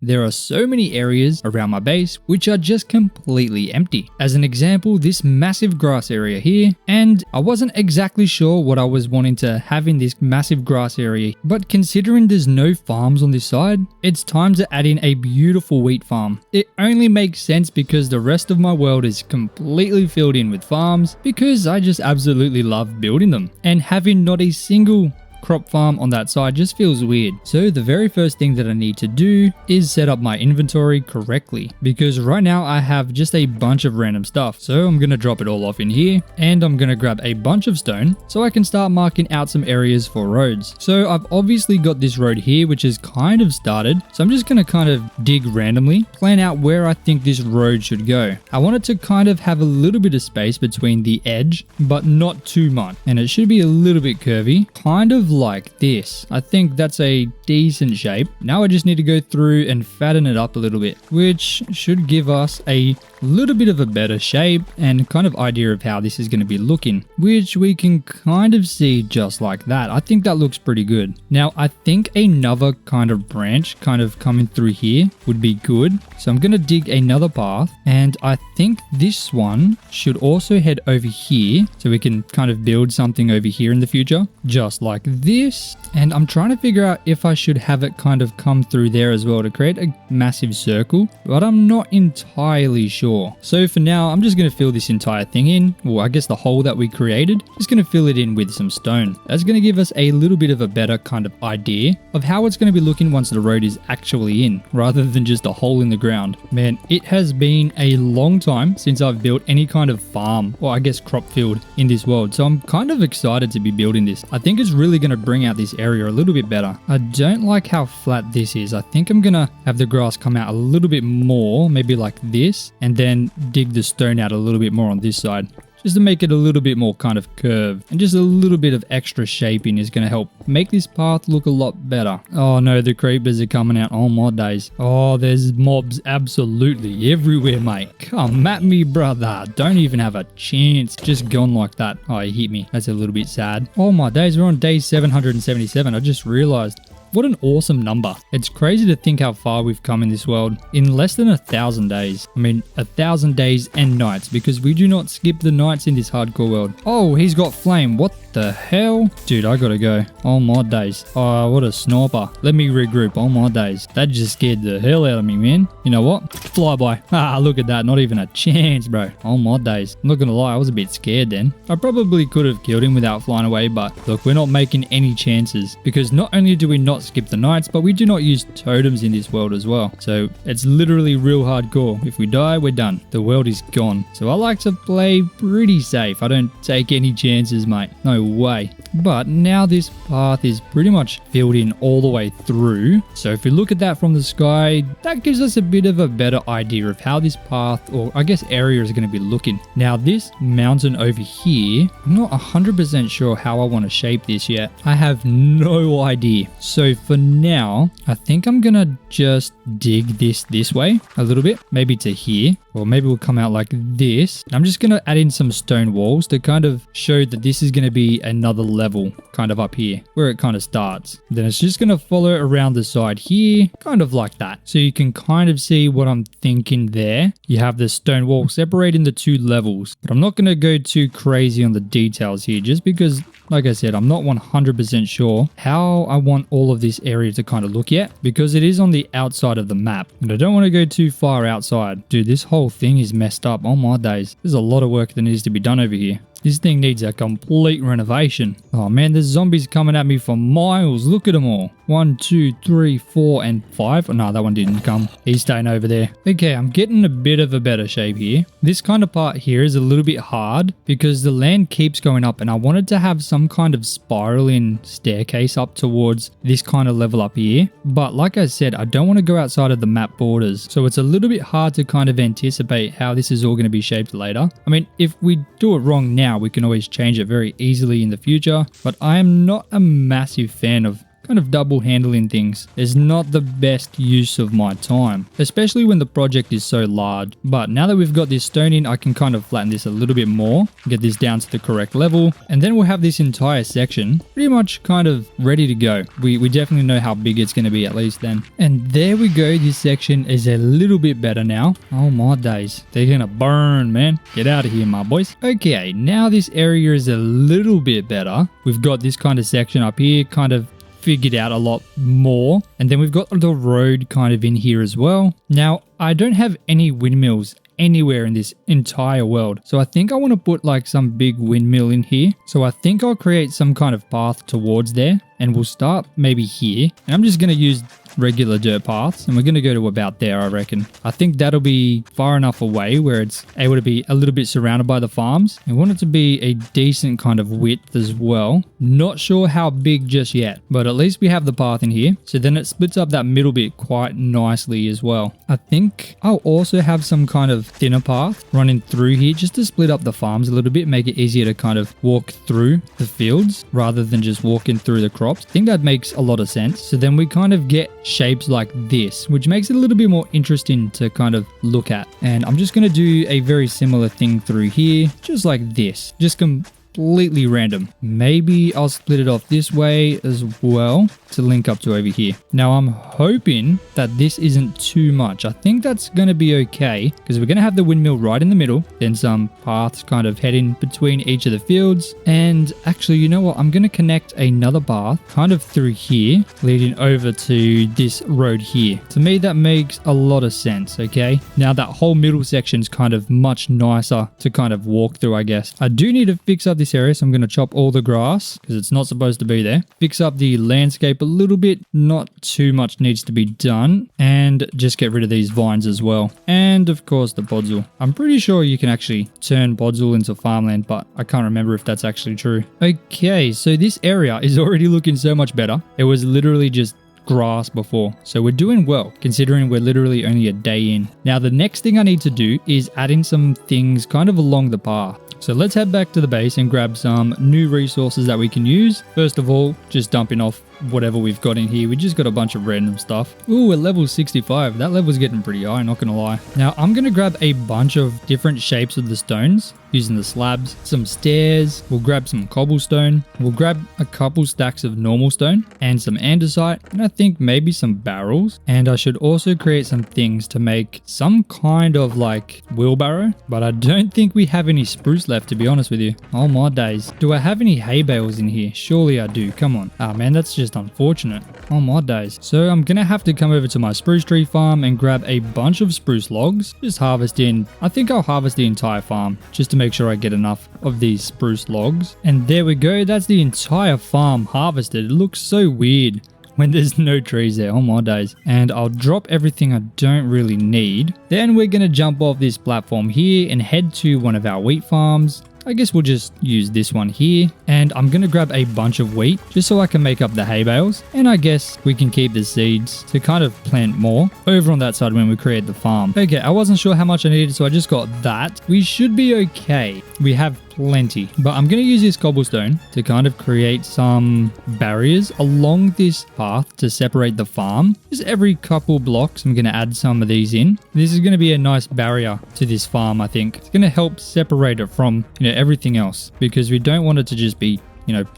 there are so many areas around my base which are just completely empty. As an example, this massive grass area here, and I wasn't exactly sure what I was wanting to have in this massive grass area, but considering there's no farms on this side, it's time to add in a beautiful wheat farm. It only makes sense because the rest of my world is completely filled in with farms because I just absolutely love building them, and having not a single crop farm on that side just feels weird. So the very first thing that I need to do is set up my inventory correctly, because right now I have just a bunch of random stuff. So I'm going to drop it all off in here, and I'm going to grab a bunch of stone so I can start marking out some areas for roads. So I've obviously got this road here which is kind of started, so I'm just going to kind of dig randomly, plan out where I think this road should go. I want it to kind of have a little bit of space between the edge, but not too much, and it should be a little bit curvy, kind of like this. I think that's a decent shape. Now I just need to go through and fatten it up a little bit, which should give us a little bit of a better shape and kind of idea of how this is going to be looking, which we can kind of see just like that. I think that looks pretty good. Now I think another kind of branch kind of coming through here would be good, so I'm going to dig another path, and I think this one should also head over here so we can kind of build something over here in the future, just like this. And I'm trying to figure out if I should have it kind of come through there as well to create a massive circle, but I'm not entirely sure. So for now, I'm just going to fill this entire thing in. Well, I guess the hole that we created, just going to fill it in with some stone. That's going to give us a little bit of a better kind of idea of how it's going to be looking once the road is actually in, rather than just a hole in the ground. Man, it has been a long time since I've built any kind of farm, or I guess crop field in this world. So I'm kind of excited to be building this. I think it's really going to bring out this area a little bit better. I don't like how flat this is. I think I'm going to have the grass come out a little bit more, maybe like this, and then dig the stone out a little bit more on this side, just to make it a little bit more kind of curved, and just a little bit of extra shaping is going to help make this path look a lot better. Oh no, the creepers are coming out. Oh my days. Oh, there's mobs absolutely everywhere, mate. Come at me, brother. Don't even have a chance. Just gone like that. Oh, he hit me. That's a little bit sad. Oh my days, we're on day 777. I just realized. What an awesome number. It's crazy to think how far we've come in this world in less than 1,000 days. I mean, 1,000 days and nights, because we do not skip the nights in this hardcore world. Oh, he's got flame. What the hell? Dude, I gotta go. Oh my days. Oh, what a sniper. Let me regroup. Oh my days. That just scared the hell out of me, man. You know what? Flyby. Ah, look at that. Not even a chance, bro. Oh my days. I'm not gonna lie, I was a bit scared then. I probably could have killed him without flying away, but look, we're not making any chances, because not only do we not skip the nights, but we do not use totems in this world as well. So it's literally real hardcore. If we die, we're done. The world is gone. So I like to play pretty safe. I don't take any chances, mate. No way. But now this path is pretty much filled in all the way through. So if we look at that from the sky, that gives us a bit of a better idea of how this path, or I guess area, is going to be looking. Now this mountain over here, I'm not 100% sure how I want to shape this yet. I have no idea. So for now, I think I'm going to just dig this way a little bit, maybe to here, or maybe we'll come out like this. I'm just going to add in some stone walls to kind of show that this is going to be another level kind of up here where it kind of starts. Then it's just going to follow around the side here, kind of like that. So you can kind of see what I'm thinking there. You have the stone wall separating the two levels, but I'm not going to go too crazy on the details here, just because, like I said, I'm not 100% sure how I want all of this area to kind of look yet, because it is on the outside of the map and I don't want to go too far outside. Dude, this whole thing is messed up. Oh my days. There's a lot of work that needs to be done over here. This thing needs a complete renovation. Oh man, there's zombies coming at me for miles. Look at them all. 1, 2, 3, 4, and 5. Oh, no, that one didn't come. He's staying over there. Okay, I'm getting a bit of a better shape here. This kind of part here is a little bit hard because the land keeps going up, and I wanted to have some kind of spiraling staircase up towards this kind of level up here. But like I said, I don't want to go outside of the map borders. So it's a little bit hard to kind of anticipate how this is all going to be shaped later. I mean, if we do it wrong now, we can always change it very easily in the future. But I am not a massive fan of kind of double handling things is not the best use of my time, especially when the project is so large. But now that we've got this stone in, I can kind of flatten this a little bit more, get this down to the correct level, and then we'll have this entire section pretty much kind of ready to go. We definitely know how big it's going to be at least then. And there we go. This section is a little bit better now. Oh my days. They're going to burn, man. Get out of here, my boys. Okay, now this area is a little bit better. We've got this kind of section up here, kind of figured out a lot more. And then we've got the road kind of in here as well. Now, I don't have any windmills anywhere in this entire world. So I think I want to put like some big windmill in here. So I think I'll create some kind of path towards there, and we'll start maybe here. And I'm just going to use regular dirt paths, and we're going to go to about there, I reckon. I think that'll be far enough away where it's able to be a little bit surrounded by the farms. I want it to be a decent kind of width as well. Not sure how big just yet, but at least we have the path in here. So then it splits up that middle bit quite nicely as well. I think I'll also have some kind of thinner path running through here just to split up the farms a little bit, make it easier to kind of walk through the fields rather than just walking through the crops. I think that makes a lot of sense. So then we kind of get shapes like this, which makes it a little bit more interesting to kind of look at. And I'm just going to do a very similar thing through here, just like this, just completely random. Maybe I'll split it off this way as well to link up to over here. Now I'm hoping that this isn't too much. I think that's going to be okay because we're going to have the windmill right in the middle, then some paths kind of heading between each of the fields. And actually, you know what? I'm going to connect another path kind of through here, leading over to this road here. To me, that makes a lot of sense, okay? Now that whole middle section is kind of much nicer to kind of walk through, I guess. I do need to fix up this area, so I'm going to chop all the grass because it's not supposed to be there. Fix up the landscape a little bit, not too much needs to be done, and just get rid of these vines as well. And of course the podzol. I'm pretty sure you can actually turn podzol into farmland, but I can't remember if that's actually true. Okay, so this area is already looking so much better. It was literally just grass before, so we're doing well considering we're literally only a day in. Now the next thing I need to do is add in some things kind of along the path. So let's head back to the base and grab some new resources that we can use. First of all, just dumping off whatever we've got in here. We just got a bunch of random stuff. Ooh, we're level 65. That level's getting pretty high, not gonna lie. Now I'm gonna grab a bunch of different shapes of the stones using the slabs, some stairs, we'll grab some cobblestone, we'll grab a couple stacks of normal stone and some andesite, and I think maybe some barrels. And I should also create some things to make some kind of like wheelbarrow, but I don't think we have any spruce left, to be honest with you. Oh my days. Do I have any hay bales in here? Surely I do. Come on. Ah man, that's just unfortunate. Oh my days. So I'm gonna have to come over to my spruce tree farm and grab a bunch of spruce logs. Just harvest in. I think I'll harvest the entire farm just to make sure I get enough of these spruce logs. And there we go. That's the entire farm harvested. It looks so weird when there's no trees there. Oh my days. And I'll drop everything I don't really need. Then we're gonna jump off this platform here and head to one of our wheat farms. I guess we'll just use this one here, and I'm going to grab a bunch of wheat just so I can make up the hay bales, and I guess we can keep the seeds to kind of plant more over on that side when we create the farm. Okay, I wasn't sure how much I needed, so I just got that. We should be okay. We have plenty, but I'm going to use this cobblestone to kind of create some barriers along this path to separate the farm. Just every couple blocks I'm going to add some of these in. This is going to be a nice barrier to this farm. I think it's going to help separate it from everything else, because we don't want it to just be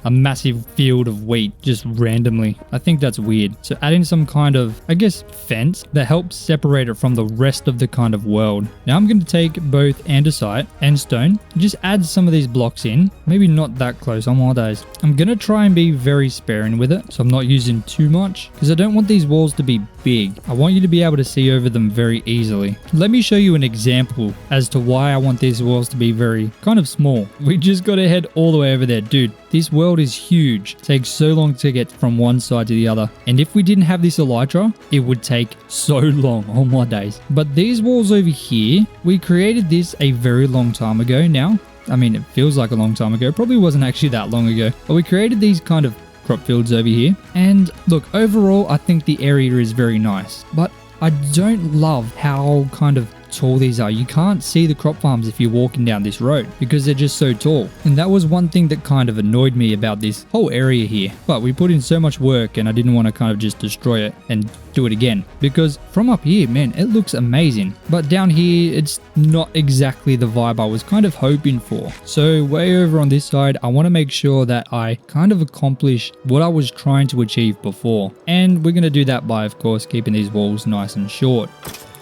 a massive field of wheat just randomly. I think that's weird. So adding some kind of, I guess, fence that helps separate it from the rest of the kind of world. Now I'm going to take both andesite and stone, just add some of these blocks in. Maybe not that close on my days. I'm going to try and be very sparing with it, so I'm not using too much, because I don't want these walls to be big. I want you to be able to see over them very easily. Let me show you an example as to why I want these walls to be very kind of small. We just got to head all the way over there. Dude, this world is huge. It takes so long to get from one side to the other. And if we didn't have this elytra, it would take so long. Oh my days. But these walls over here, we created this a very long time ago now. I mean, it feels like a long time ago. Probably wasn't actually that long ago. But we created these kind of crop fields over here. And look, overall, I think the area is very nice. But I don't love how kind of tall these are. You can't see the crop farms if you're walking down this road because they're just so tall. And that was one thing that kind of annoyed me about this whole area here. But we put in so much work and I didn't want to kind of just destroy it and do it again, because from up here, man, it looks amazing. But down here, it's not exactly the vibe I was kind of hoping for. So way over on this side, I want to make sure that I kind of accomplish what I was trying to achieve before. And we're going to do that by, of course, keeping these walls nice and short.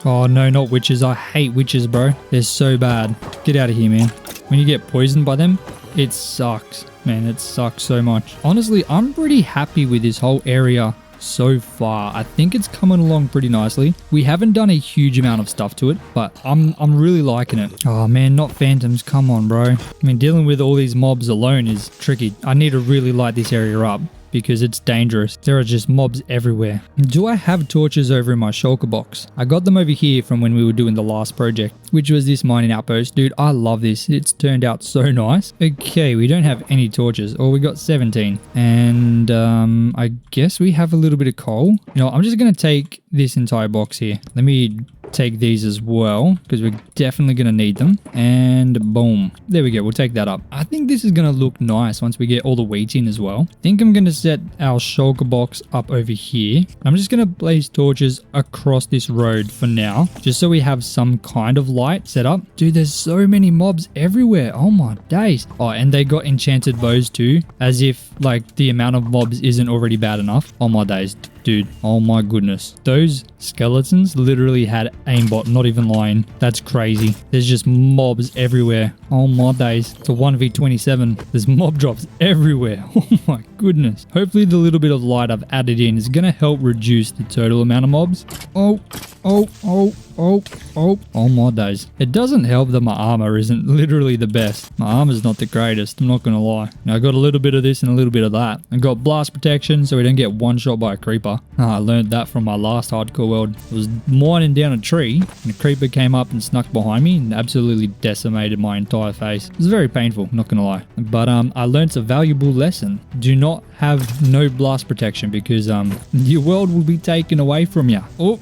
Oh no, not witches. I hate witches, bro. They're so bad. Get out of here, man. When you get poisoned by them, it sucks. Man, it sucks so much. Honestly, I'm pretty happy with this whole area so far. I think it's coming along pretty nicely. We haven't done a huge amount of stuff to it, but I'm really liking it. Oh man, not phantoms. Come on, bro. I mean, dealing with all these mobs alone is tricky. I need to really light this area up because it's dangerous. There are just mobs everywhere. Do I have torches over in my shulker box? I got them over here from when we were doing the last project, which was this mining outpost. Dude, I love this. It's turned out so nice. Okay, we don't have any torches. Oh, we got 17. And I guess we have a little bit of coal. You know, I'm just going to take this entire box here. Let me take these as well because we're definitely going to need them. And boom, there we go. We'll take that up. I think this is going to look nice once we get all the wheat in as well. I think I'm going to set our shulker box up over here. I'm just going to place torches across this road for now, just so we have some kind of light set up. Dude, there's so many mobs everywhere. Oh my days. Oh, and they got enchanted bows too, as if like the amount of mobs isn't already bad enough. Oh my days. Dude, oh my goodness. Those skeletons literally had aimbot, not even lying. That's crazy. There's just mobs everywhere. Oh my days. It's a 1v27. There's mob drops everywhere. Oh my goodness. Hopefully the little bit of light I've added in is going to help reduce the total amount of mobs. Oh my days. It doesn't help that my armor isn't literally the best. My armor's not the greatest, I'm not gonna lie. Now I got a little bit of this and a little bit of that. I got blast protection so we don't get one shot by a creeper. I learned that from my last hardcore world. I was mining down a tree and a creeper came up and snuck behind me and absolutely decimated my entire face. It was very painful, not gonna lie. But I learned a valuable lesson. Do not have no blast protection because your world will be taken away from you. Oh.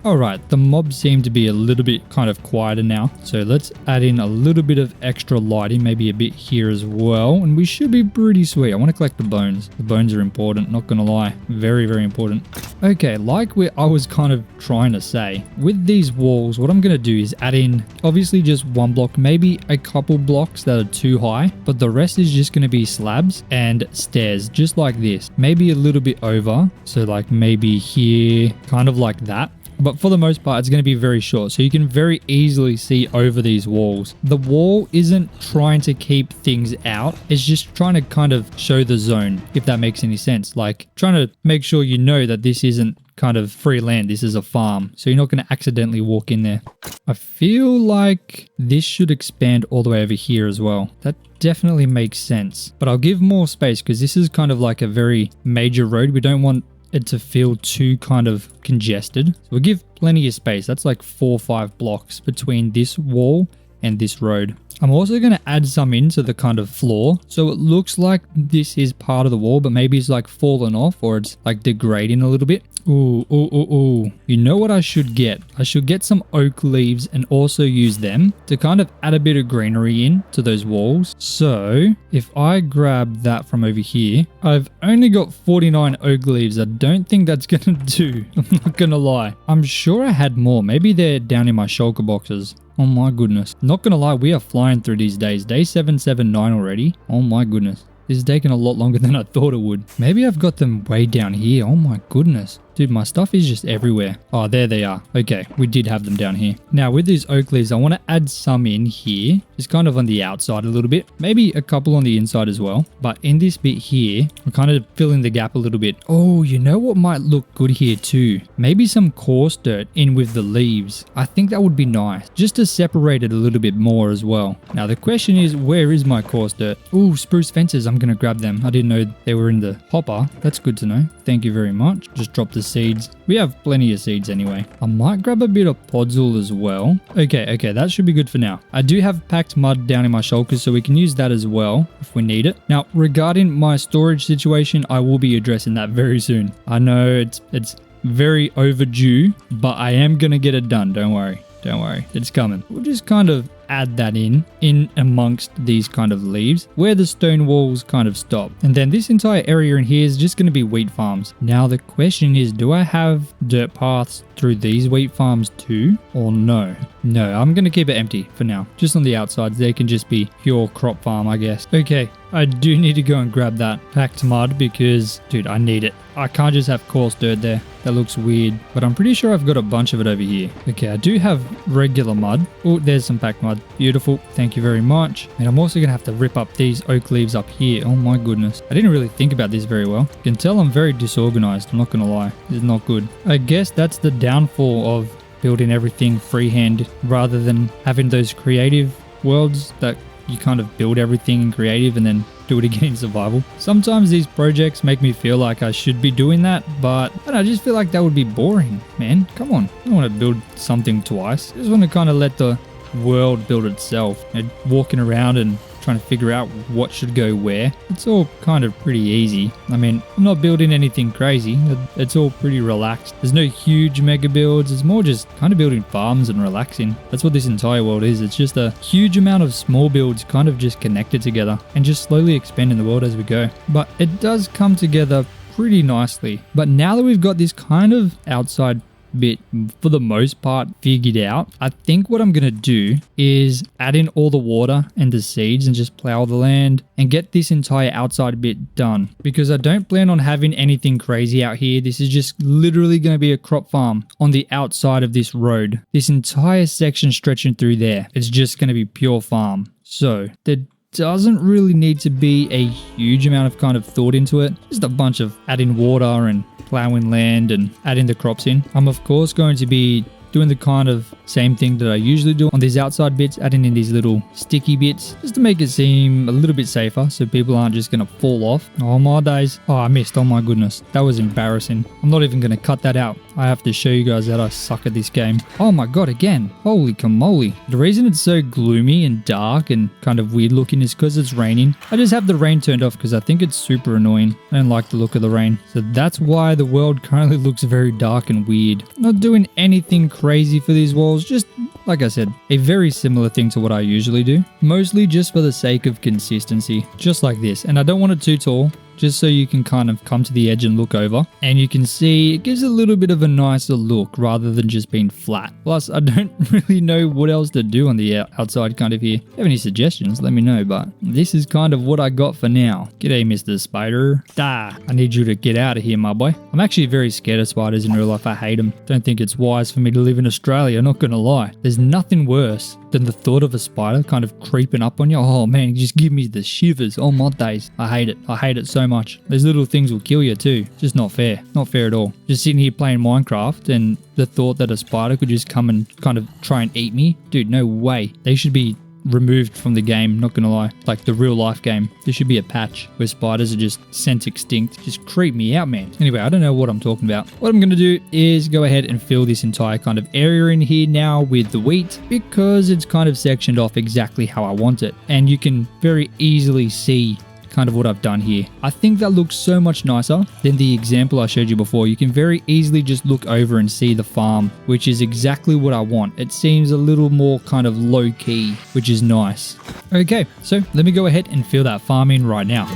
Alright, the mobs seem to be a little bit kind of quieter now. So let's add in a little bit of extra lighting, maybe a bit here as well. And we should be pretty sweet. I want to collect the bones. The bones are important, not gonna lie. Very, very important. Okay, like I was kind of trying to say, with these walls, what I'm going to do is add in obviously just one block, maybe a couple blocks that are too high, but the rest is just going to be slabs and stairs, just like this. Maybe a little bit over. So like maybe here, kind of like that. But for the most part, it's going to be very short, so you can very easily see over these walls. The wall isn't trying to keep things out, it's just trying to kind of show the zone, if that makes any sense. Like, trying to make sure you know that this isn't kind of free land, this is a farm, so you're not going to accidentally walk in there. I feel like this should expand all the way over here as well. That definitely makes sense. But I'll give more space because this is kind of like a very major road. We don't want it to feel too kind of congested. So we'll give plenty of space. That's like 4 or 5 blocks between this wall and this road. I'm also going to add some into the kind of floor. So it looks like this is part of the wall, but maybe it's like fallen off or it's like degrading a little bit. Ooh. You know what I should get? I should get some oak leaves and also use them to kind of add a bit of greenery in to those walls. So if I grab that from over here, I've only got 49 oak leaves. I don't think that's going to do. I'm not going to lie. I'm sure I had more. Maybe they're down in my shulker boxes. Oh my goodness. Not going to lie, we are flying through these days. Day 779 already. Oh my goodness. This is taking a lot longer than I thought it would. Maybe I've got them way down here. Oh my goodness. Dude, my stuff is just everywhere. Oh, there they are. Okay, we did have them down here. Now, with these oak leaves, I want to add some in here. Just kind of on the outside a little bit. Maybe a couple on the inside as well. But in this bit here, I'm kind of filling the gap a little bit. Oh, you know what might look good here too? Maybe some coarse dirt in with the leaves. I think that would be nice. Just to separate it a little bit more as well. Now, the question is, where is my coarse dirt? Oh, spruce fences. I'm going to grab them. I didn't know they were in the hopper. That's good to know. Thank you very much. Just drop the seeds. We have plenty of seeds anyway. I might grab a bit of podzol as well. Okay, that should be good for now. I do have packed mud down in my shulkers, so we can use that as well if we need it. Now, regarding my storage situation, I will be addressing that very soon. I know it's very overdue, but I am gonna get it done, don't worry. Don't worry, it's coming. We'll just kind of add that in amongst these kind of leaves where the stone walls kind of stop. And then this entire area in here is just going to be wheat farms. Now the question is, do I have dirt paths through these wheat farms too, or no? No, I'm going to keep it empty for now. Just on the outsides, they can just be pure crop farm, I guess. Okay, I do need to go and grab that packed mud because, dude, I need it. I can't just have coarse dirt there. That looks weird, but I'm pretty sure I've got a bunch of it over here. Okay, I do have regular mud. Oh, there's some packed mud. Beautiful. Thank you very much. And I'm also going to have to rip up these oak leaves up here. Oh my goodness. I didn't really think about this very well. You can tell I'm very disorganized. I'm not going to lie. This is not good. I guess that's the downfall of building everything freehand rather than having those creative worlds that you kind of build everything in creative and then do it again in survival. Sometimes these projects make me feel like I should be doing that, but I don't know, I just feel like that would be boring, man. Come on. I don't want to build something twice. I just want to kind of let the world build itself. And walking around and trying to figure out what should go where. It's all kind of pretty easy. I mean, I'm not building anything crazy. It's all pretty relaxed. There's no huge mega builds. It's more just kind of building farms and relaxing. That's what this entire world is. It's just a huge amount of small builds kind of just connected together and just slowly expanding the world as we go. But it does come together pretty nicely. But now that we've got this kind of outside bit for the most part figured out, I think what I'm gonna do is add in all the water and the seeds and just plow the land and get this entire outside bit done, because I don't plan on having anything crazy out here. This is just literally going to be a crop farm on the outside of this road. This entire section stretching through there, it's just going to be pure farm. So there doesn't really need to be a huge amount of kind of thought into it. Just a bunch of adding water and plowing land and adding the crops in. I'm of course going to be doing the kind of same thing that I usually do on these outside bits, adding in these little sticky bits just to make it seem a little bit safer so people aren't just going to fall off. Oh my days. Oh, I missed. Oh my goodness. That was embarrassing. I'm not even going to cut that out. I have to show you guys that I suck at this game. Oh my god, again. Holy camole. The reason it's so gloomy and dark and kind of weird looking is because it's raining. I just have the rain turned off because I think it's super annoying. I don't like the look of the rain. So that's why the world currently looks very dark and weird. Not doing anything crazy for these walls, just like I said, a very similar thing to what I usually do, mostly just for the sake of consistency, just like this. And I don't want it too tall, just so you can kind of come to the edge and look over, and you can see it gives a little bit of a nicer look rather than just being flat. Plus, I don't really know what else to do on the outside kind of here. If you have any suggestions, let me know, but this is kind of what I got for now. G'day, Mr. Spider. I need you to get out of here, my boy. I'm actually very scared of spiders in real life. I hate them. Don't think it's wise for me to live in Australia, not gonna lie. There's nothing worse than the thought of a spider kind of creeping up on you. Oh man, just give me the shivers. Oh my days. I hate it. I hate it so much. Those little things will kill you too. Just not fair. Not fair at all. Just sitting here playing Minecraft and the thought that a spider could just come and kind of try and eat me. Dude, no way. They should be removed from the game, not gonna lie. Like the real life game. There should be a patch where spiders are just sent extinct. Just creep me out, man. Anyway, I don't know what I'm talking about. What I'm gonna do is go ahead and fill this entire kind of area in here now with the wheat, because it's kind of sectioned off exactly how I want it. And you can very easily see kind of what I've done here. I think that looks so much nicer than the example I showed you before. You can very easily just look over and see the farm, which is exactly what I want. It seems a little more kind of low key, which is nice. Okay, so let me go ahead and fill that farm in right now.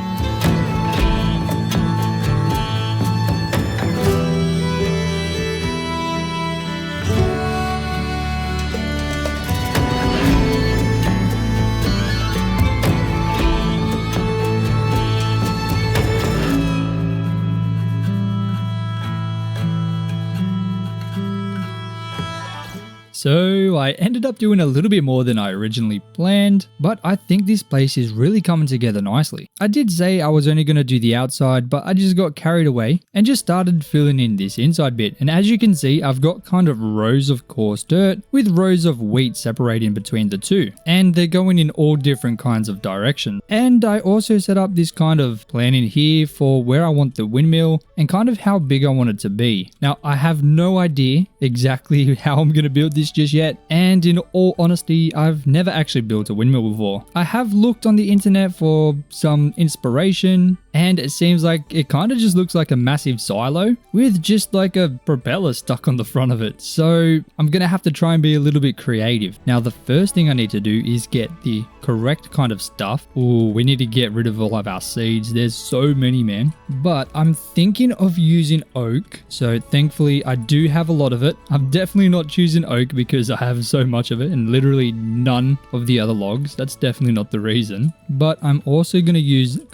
So I ended up doing a little bit more than I originally planned, but I think this place is really coming together nicely. I did say I was only going to do the outside, but I just got carried away and just started filling in this inside bit. And as you can see, I've got kind of rows of coarse dirt with rows of wheat separating between the two. And they're going in all different kinds of directions. And I also set up this kind of plan in here for where I want the windmill and kind of how big I want it to be. Now, I have no idea exactly how I'm going to build this this just yet, and in all honesty, I've never actually built a windmill before. I have looked on the internet for some inspiration, and it seems like it kind of just looks like a massive silo with just like a propeller stuck on the front of it. So I'm gonna have to try and be a little bit creative. Now the first thing I need to do is get the correct kind of stuff. Oh, we need to get rid of all of our seeds. There's so many, man. But I'm thinking of using oak. So thankfully I do have a lot of it. I'm definitely not choosing oak because I have so much of it and literally none of the other logs. That's definitely not the reason. But I'm also gonna use a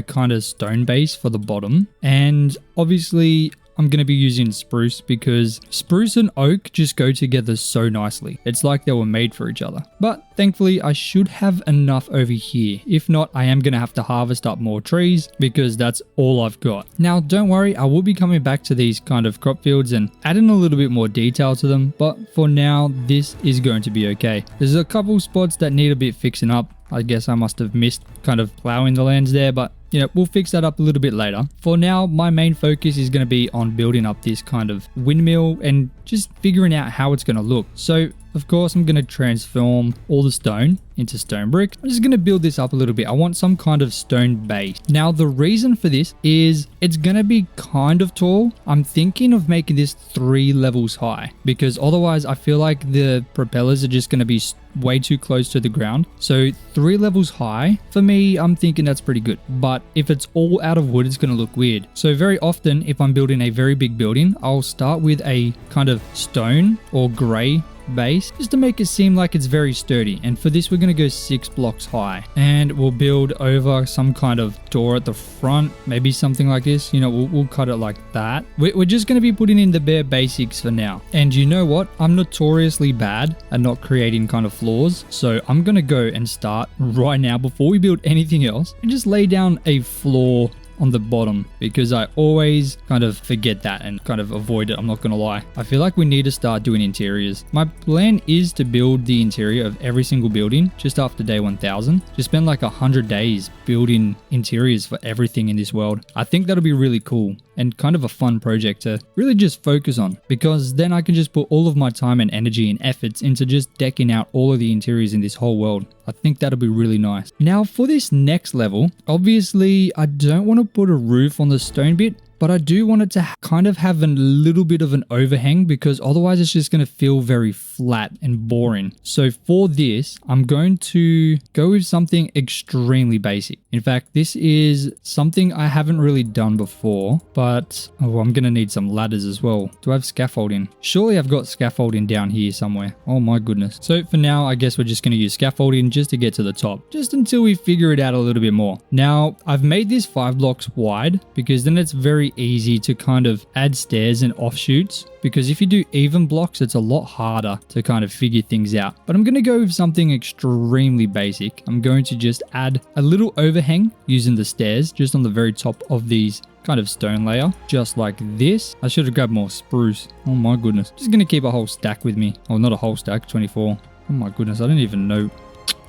kind of stone base for the bottom, and obviously I'm going to be using spruce because spruce and oak just go together so nicely. It's like they were made for each other. But thankfully I should have enough over here. If not, I am going to have to harvest up more trees because that's all I've got. Now don't worry, I will be coming back to these kind of crop fields and adding a little bit more detail to them, but for now this is going to be okay. There's a couple spots that need a bit fixing up. I guess I must have missed kind of plowing the lands there, but you know, we'll fix that up a little bit later. For now, my main focus is going to be on building up this kind of windmill and just figuring out how it's going to look. So, of course, I'm going to transform all the stone into stone brick. I'm just going to build this up a little bit. I want some kind of stone base. Now, the reason for this is it's going to be kind of tall. I'm thinking of making this 3 levels high because otherwise I feel like the propellers are just going to be way too close to the ground. So 3 levels high, for me, I'm thinking that's pretty good. But if it's all out of wood, it's going to look weird. So very often, if I'm building a very big building, I'll start with a kind of stone or gray base just to make it seem like it's very sturdy. And for this, we're going to go 6 blocks high, and we'll build over some kind of door at the front, maybe something like this. You know, we'll cut it like that. We're just going to be putting in the bare basics for now. And you know what? I'm notoriously bad at not creating kind of floors, so I'm going to go and start right now before we build anything else and just lay down a floor on the bottom because I always kind of forget that and kind of avoid it. I'm not gonna lie. I feel like we need to start doing interiors. My plan is to build the interior of every single building just after day 1000. Just spend like 100 days building interiors for everything in this world. I think that'll be really cool and kind of a fun project to really just focus on, because then I can just put all of my time and energy and efforts into just decking out all of the interiors in this whole world. I think that'll be really nice. Now for this next level, obviously I don't want to put a roof on the stone bit, but I do want it to kind of have a little bit of an overhang because otherwise it's just going to feel very flat and boring. So for this, I'm going to go with something extremely basic. In fact, this is something I haven't really done before, but I'm going to need some ladders as well. Do I have scaffolding? Surely I've got scaffolding down here somewhere. Oh my goodness. So for now, I guess we're just going to use scaffolding just to get to the top, just until we figure it out a little bit more. Now, I've made this 5 blocks wide because then it's very easy to kind of add stairs and offshoots, because if you do even blocks, it's a lot harder to kind of figure things out. But I'm going to go with something extremely basic. I'm going to just add a little overhang using the stairs just on the very top of these kind of stone layer, just like this. I should have grabbed more spruce. Oh my goodness. Just going to keep a whole stack with me. Oh, not a whole stack, 24. Oh my goodness, I didn't even know.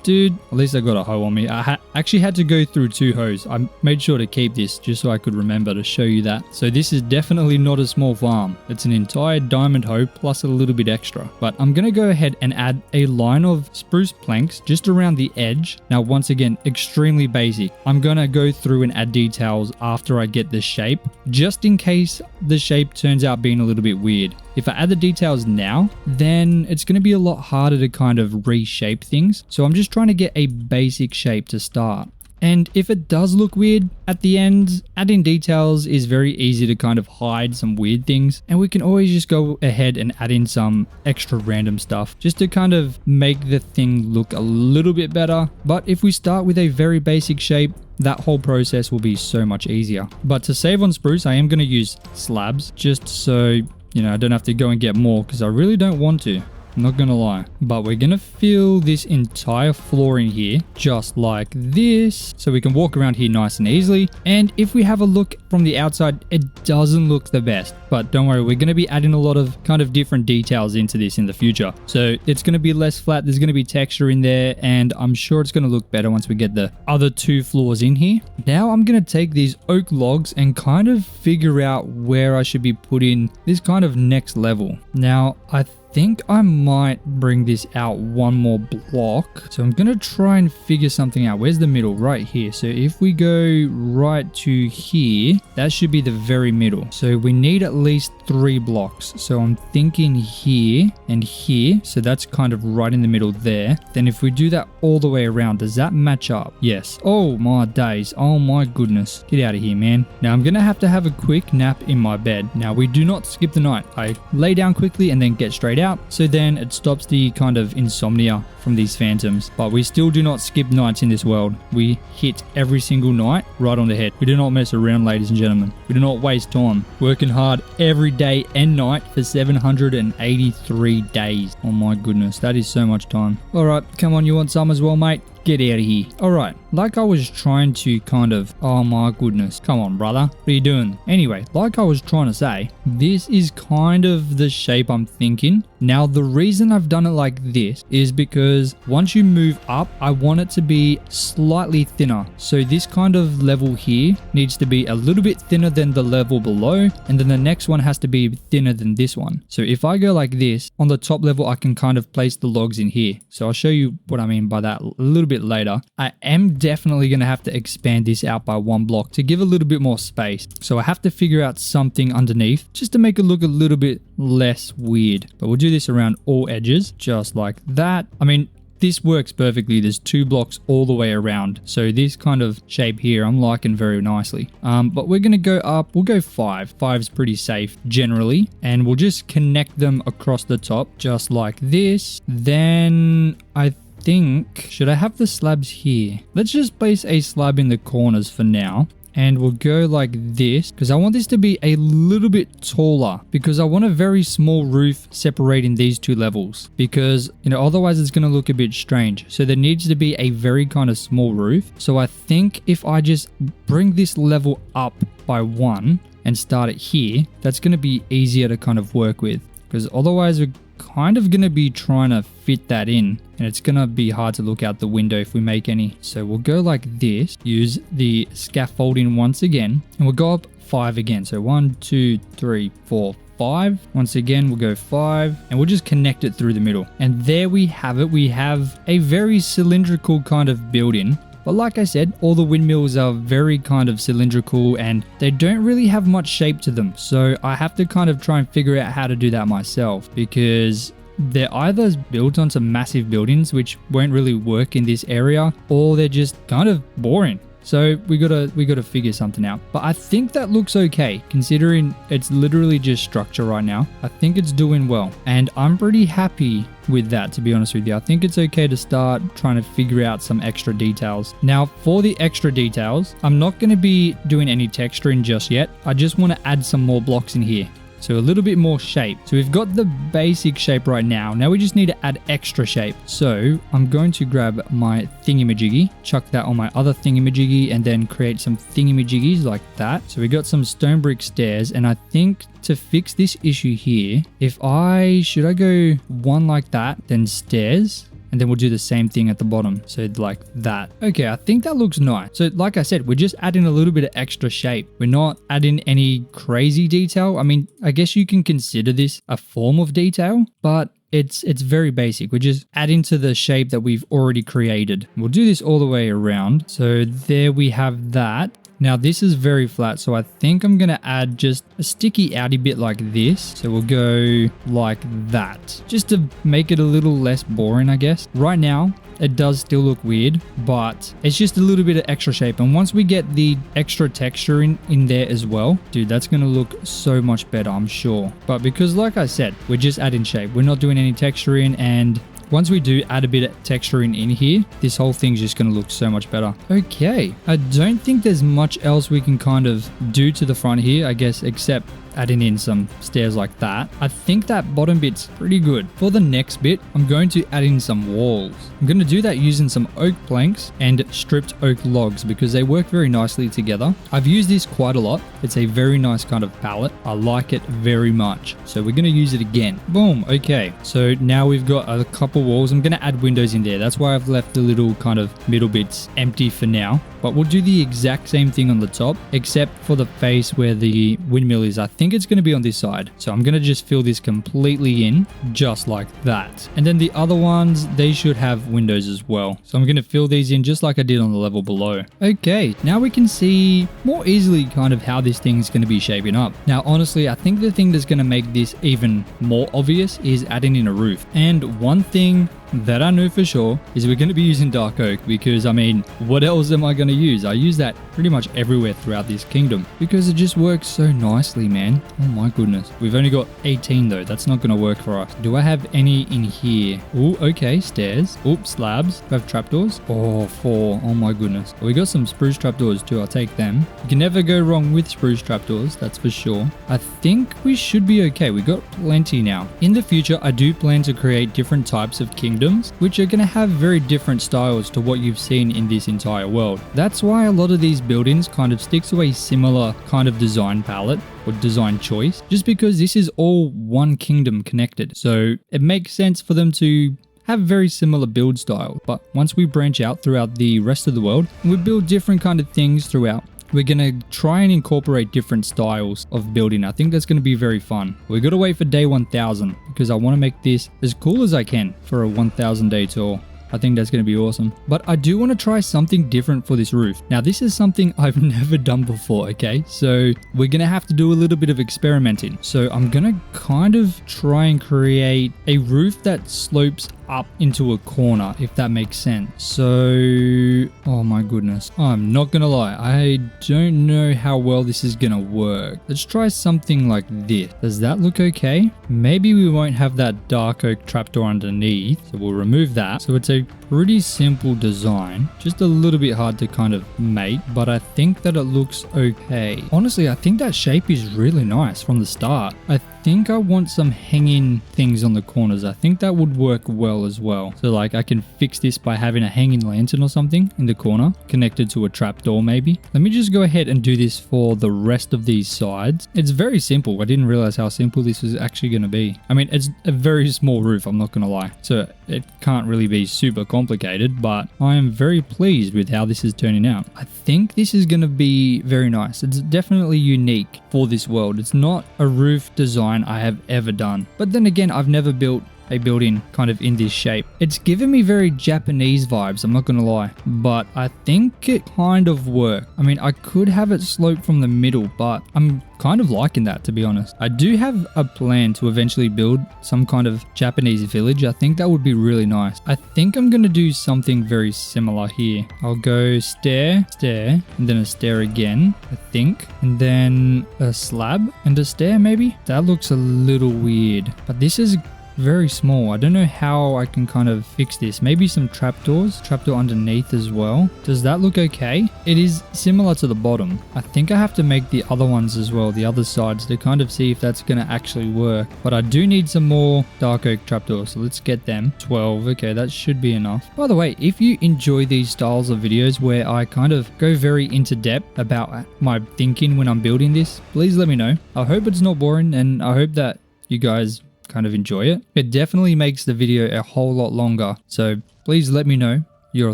Dude, at least I got a hoe on me. I actually had to go through 2 hoes. I made sure to keep this just so I could remember to show you that. So this is definitely not a small farm. It's an entire diamond hoe plus a little bit extra. But I'm going to go ahead and add a line of spruce planks just around the edge. Now, once again, extremely basic. I'm going to go through and add details after I get the shape, just in case the shape turns out being a little bit weird. If I add the details now, then it's going to be a lot harder to kind of reshape things. So I'm just trying to get a basic shape to start. And if it does look weird at the end, adding details is very easy to kind of hide some weird things. And we can always just go ahead and add in some extra random stuff just to kind of make the thing look a little bit better. But if we start with a very basic shape, that whole process will be so much easier. But to save on spruce, I am going to use slabs just so, you know, I don't have to go and get more because I really don't want to. I'm not gonna lie. But we're gonna fill this entire floor in here just like this, so we can walk around here nice and easily. And if we have a look from the outside, it doesn't look the best, but don't worry, we're gonna be adding a lot of kind of different details into this in the future. So it's gonna be less flat, there's gonna be texture in there, and I'm sure it's gonna look better once we get the other 2 floors in here. Now I'm gonna take these oak logs and kind of figure out where I should be putting this kind of next level. Now I think I might bring this out one more block. So I'm going to try and figure something out. Where's the middle? Right here. So if we go right to here, that should be the very middle. So we need at least 3 blocks. So I'm thinking here and here. So that's kind of right in the middle there. Then if we do that all the way around, does that match up? Yes. Oh my days. Oh my goodness. Get out of here, man. Now I'm going to have a quick nap in my bed. Now we do not skip the night. I lay down quickly and then get straight out. So then it stops the kind of insomnia from these phantoms. But we still do not skip nights in this world. We hit every single night right on the head. We do not mess around, ladies and gentlemen. We do not waste time. Working hard every day and night for 783 days. Oh my goodness, that is so much time. All right, come on, you want some as well, mate? Get out of here. All right, like I was trying to kind of, oh my goodness, come on, brother. What are you doing? Anyway, like I was trying to say, this is kind of the shape I'm thinking. Now, the reason I've done it like this is because once you move up, I want it to be slightly thinner. So this kind of level here needs to be a little bit thinner than the level below. And then the next one has to be thinner than this one. So if I go like this, on the top level, I can kind of place the logs in here. So I'll show you what I mean by that a little bit later. I am definitely going to have to expand this out by 1 block to give a little bit more space. So I have to figure out something underneath just to make it look a little bit less weird. But we'll do this around all edges, just like that. I mean, this works perfectly. There's 2 blocks all the way around. So this kind of shape here, I'm liking very nicely. But we're going to go up. We'll go 5. 5's pretty safe generally. And we'll just connect them across the top, just like this. Then I think, should I have the slabs here? Let's just place a slab in the corners for now. And we'll go like this because I want this to be a little bit taller because I want a very small roof separating these 2 levels because, otherwise it's going to look a bit strange. So there needs to be a very kind of small roof. So I think if I just bring this level up by 1 and start it here, that's going to be easier to kind of work with because otherwise we're kind of going to be trying to fit that in and it's going to be hard to look out the window if we make any. So we'll go like this, use the scaffolding once again, and we'll go up 5 again. So 1, 2, 3, 4, 5. Once again, we'll go 5 and we'll just connect it through the middle. And there we have it. We have a very cylindrical kind of building. But like I said, all the windmills are very kind of cylindrical and they don't really have much shape to them. So I have to kind of try and figure out how to do that myself because they're either built onto massive buildings, which won't really work in this area, or they're just kind of boring. So we gotta figure something out. But I think that looks okay considering it's literally just structure right now. I think it's doing well and I'm pretty happy with that, to be honest with you. I think it's okay to start trying to figure out some extra details. Now for the extra details, I'm not going to be doing any texturing just yet. I just want to add some more blocks in here. So a little bit more shape. So we've got the basic shape right now. Now we just need to add extra shape. So I'm going to grab my thingamajiggy, chuck that on my other thingamajiggy, and then create some thingamajiggies like that. So we got some stone brick stairs, and I think to fix this issue here, should I go 1 like that, then stairs? And then we'll do the same thing at the bottom. So like that. Okay, I think that looks nice. So like I said, we're just adding a little bit of extra shape. We're not adding any crazy detail. I mean, I guess you can consider this a form of detail, but it's very basic. We're just adding to the shape that we've already created. We'll do this all the way around. So there we have that. Now this is very flat, so I think I'm going to add just a sticky outy bit like this. So we'll go like that, just to make it a little less boring, I guess. Right now, it does still look weird, but it's just a little bit of extra shape. And once we get the extra texture in there as well, dude, that's going to look so much better, I'm sure. But because like I said, we're just adding shape. We're not doing any texturing, and once we do add a bit of texturing in here, this whole thing's just going to look so much better. Okay, I don't think there's much else we can kind of do to the front here, I guess, except adding in some stairs like that. I think that bottom bit's pretty good. For the next bit, I'm going to add in some walls. I'm going to do that using some oak planks and stripped oak logs because they work very nicely together. I've used this quite a lot. It's a very nice kind of palette. I like it very much. So we're going to use it again. Boom. Okay. So now we've got a couple walls. I'm going to add windows in there. That's why I've left the little kind of middle bits empty for now. But we'll do the exact same thing on the top, except for the face where the windmill is. I think it's going to be on this side. So I'm going to just fill this completely in, just like that. And then the other ones, they should have windows as well. So I'm going to fill these in just like I did on the level below. Okay, now we can see more easily kind of how this thing is going to be shaping up. Now, honestly, I think the thing that's going to make this even more obvious is adding in a roof. And one thing that I know for sure is we're going to be using dark oak, because I mean, what else am I going to use? I use that pretty much everywhere throughout this kingdom because it just works so nicely, man. Oh my goodness. We've only got 18 though. That's not going to work for us. Do I have any in here? Oh, okay. Stairs. Oops, slabs. Do I have trapdoors? Oh, 4. Oh my goodness. We got some spruce trapdoors too. I'll take them. You can never go wrong with spruce trapdoors. That's for sure. I think we should be okay. We got plenty now. In the future, I do plan to create different types of kingdoms, which are going to have very different styles to what you've seen in this entire world. That's why a lot of these buildings kind of stick to a similar kind of design palette or design choice, just because this is all one kingdom connected. So it makes sense for them to have very similar build style. But once we branch out throughout the rest of the world, we build different kind of things throughout. We're going to try and incorporate different styles of building. I think that's going to be very fun. We got to wait for day 1000 because I want to make this as cool as I can for a 1000 day tour. I think that's going to be awesome. But I do want to try something different for this roof. Now, this is something I've never done before, okay? So we're going to have to do a little bit of experimenting. So I'm going to kind of try and create a roof that slopes up into a corner, if that makes sense. So, oh my goodness. I'm not gonna lie, I don't know how well this is gonna work. Let's try something like this. Does that look okay? Maybe we won't have that dark oak trapdoor underneath, so we'll remove that. So it's a pretty simple design, just a little bit hard to kind of make, but I think that it looks okay. Honestly, I think that shape is really nice from the start. I think I want some hanging things on the corners. I think that would work well as well. So like I can fix this by having a hanging lantern or something in the corner connected to a trapdoor maybe. Let me just go ahead and do this for the rest of these sides. It's very simple. I didn't realize how simple this is actually going to be. I mean, it's a very small roof, I'm not going to lie. So it can't really be super complicated, but I am very pleased with how this is turning out. I think this is going to be very nice. It's definitely unique for this world. It's not a roof design I have ever done. But then again, I've never built a building kind of in this shape. It's given me very Japanese vibes, I'm not gonna lie, but I think it kind of worked. I mean, I could have it slope from the middle, but I'm kind of liking that, to be honest. I do have a plan to eventually build some kind of Japanese village. I think that would be really nice. I think I'm gonna do something very similar here. I'll go stair, stair, and then a stair again, I think, and then a slab and a stair maybe. That looks a little weird, but this is very small. I don't know how I can kind of fix this. Maybe some trapdoors, trapdoor underneath as well. Does that look okay? It is similar to the bottom. I think I have to make the other ones as well, the other sides, to kind of see if that's going to actually work. But I do need some more dark oak trapdoors, so let's get them. 12, okay, that should be enough. By the way, if you enjoy these styles of videos where I kind of go very into depth about my thinking when I'm building this, please let me know. I hope it's not boring, and I hope that you guys kind of enjoy it. It definitely makes the video a whole lot longer, so please let me know your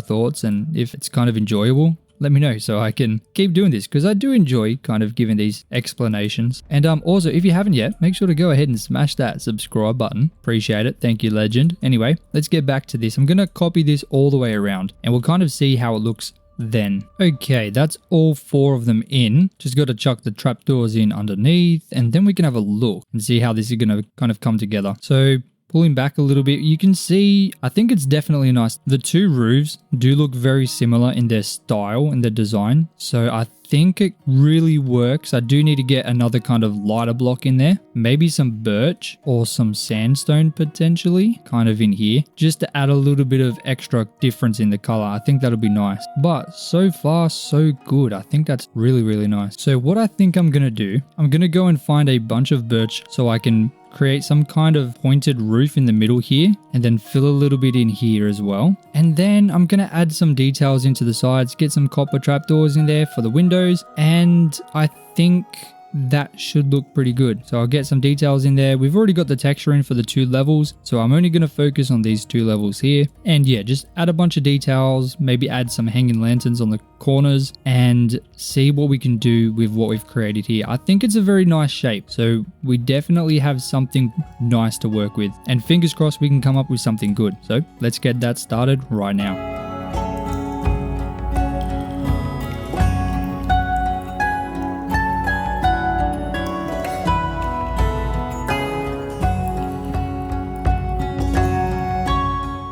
thoughts, and if it's kind of enjoyable, let me know so I can keep doing this, because I do enjoy kind of giving these explanations. And also, if you haven't yet, make sure to go ahead and smash that subscribe button. Appreciate it. Thank you, legend. Anyway, let's get back to this. I'm gonna copy this all the way around, and we'll kind of see how it looks then. Okay, that's all 4 of them in. Just got to chuck the trapdoors in underneath, and then we can have a look and see how this is going to kind of come together. So pulling back a little bit, you can see, I think it's definitely nice. The 2 roofs do look very similar in their style and their design, so I think it really works. I do need to get another kind of lighter block in there, maybe some birch or some sandstone potentially kind of in here, just to add a little bit of extra difference in the color. I think that'll be nice, but so far so good. I think that's really, really nice. So what I think I'm gonna do, I'm gonna go and find a bunch of birch so I can create some kind of pointed roof in the middle here, and then fill a little bit in here as well. And then I'm gonna add some details into the sides, get some copper trapdoors in there for the windows, and I think that should look pretty good. So I'll get some details in there. We've already got the texture in for the 2 levels, so I'm only going to focus on these 2 levels here. And yeah, just add a bunch of details, maybe add some hanging lanterns on the corners and see what we can do with what we've created here. I think it's a very nice shape, so we definitely have something nice to work with, and fingers crossed we can come up with something good. So let's get that started right now.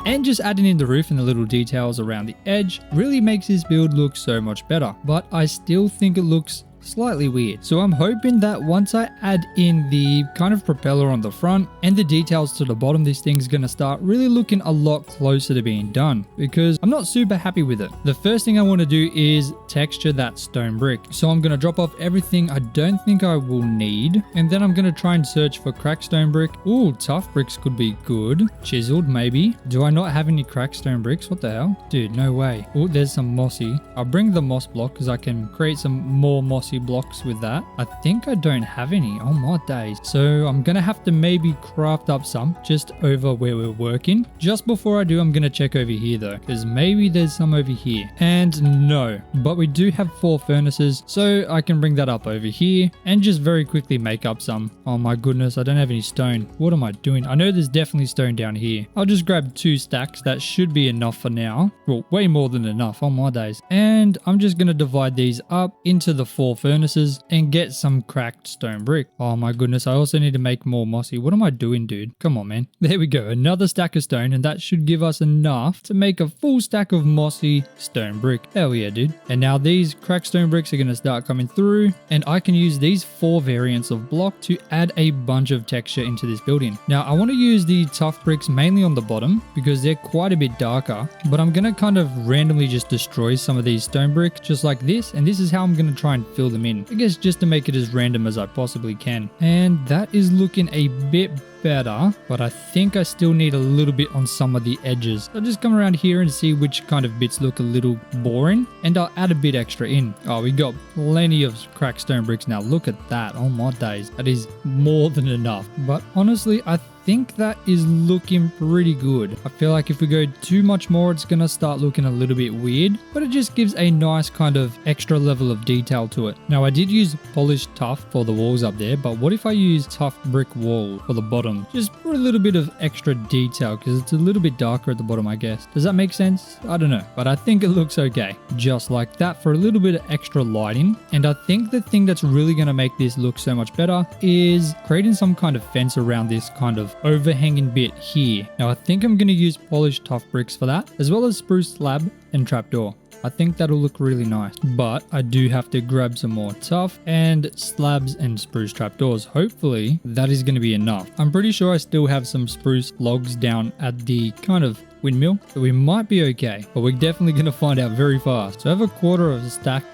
And just adding in the roof and the little details around the edge really makes this build look so much better, but I still think it looks slightly weird. So I'm hoping that once I add in the kind of propeller on the front and the details to the bottom, this thing's gonna start really looking a lot closer to being done, because I'm not super happy with it. The first thing I want to do is texture that stone brick. So I'm gonna drop off everything I don't think I will need, and then I'm gonna try and search for cracked stone brick. Ooh, tough bricks could be good. Chiseled maybe. Do I not have any cracked stone bricks? What the hell? Dude, no way. Oh, there's some mossy. I'll bring the moss block because I can create some more mossy blocks with that. I think I don't have any. Oh my days. So I'm gonna have to maybe craft up some just over where we're working. Just before I do, I'm gonna check over here though, because maybe there's some over here. And no, but we do have 4 furnaces, so I can bring that up over here and just very quickly make up some. Oh my goodness, I don't have any stone. What am I doing? I know there's definitely stone down here. I'll just grab 2 stacks. That should be enough for now. Well, way more than enough. Oh my days. And I'm just gonna divide these up into the 4 furnaces and get some cracked stone brick. Oh my goodness, I also need to make more mossy. What am I doing, dude? Come on, man. There we go. Another stack of stone, and that should give us enough to make a full stack of mossy stone brick. Hell yeah, dude. And now these cracked stone bricks are going to start coming through, and I can use these 4 variants of block to add a bunch of texture into this building. Now, I want to use the tough bricks mainly on the bottom because they're quite a bit darker, but I'm going to kind of randomly just destroy some of these stone bricks just like this, and this is how I'm going to try and fill them in. I guess just to make it as random as I possibly can. And that is looking a bit better, but I think I still need a little bit on some of the edges. I'll just come around here and see which kind of bits look a little boring, and I'll add a bit extra in. Oh, we got plenty of cracked stone bricks now. Look at that. Oh my days. That is more than enough. But honestly, I think that is looking pretty good. I feel like if we go too much more, it's gonna start looking a little bit weird, but it just gives a nice kind of extra level of detail to it. Now, I did use polished tuff for the walls up there, but what if I use tough brick wall for the bottom? Just for a little bit of extra detail, because it's a little bit darker at the bottom, I guess. Does that make sense? I don't know, but I think it looks okay. Just like that for a little bit of extra lighting. And I think the thing that's really gonna make this look so much better is creating some kind of fence around this kind of overhanging bit here. Now I think I'm going to use polished tough bricks for that, as well as spruce slab and trapdoor. I think that'll look really nice, but I do have to grab some more tough and slabs and spruce trapdoors. Hopefully that is going to be enough. I'm pretty sure I still have some spruce logs down at the kind of windmill, so we might be okay, but we're definitely going to find out very fast. So I have a quarter of a stack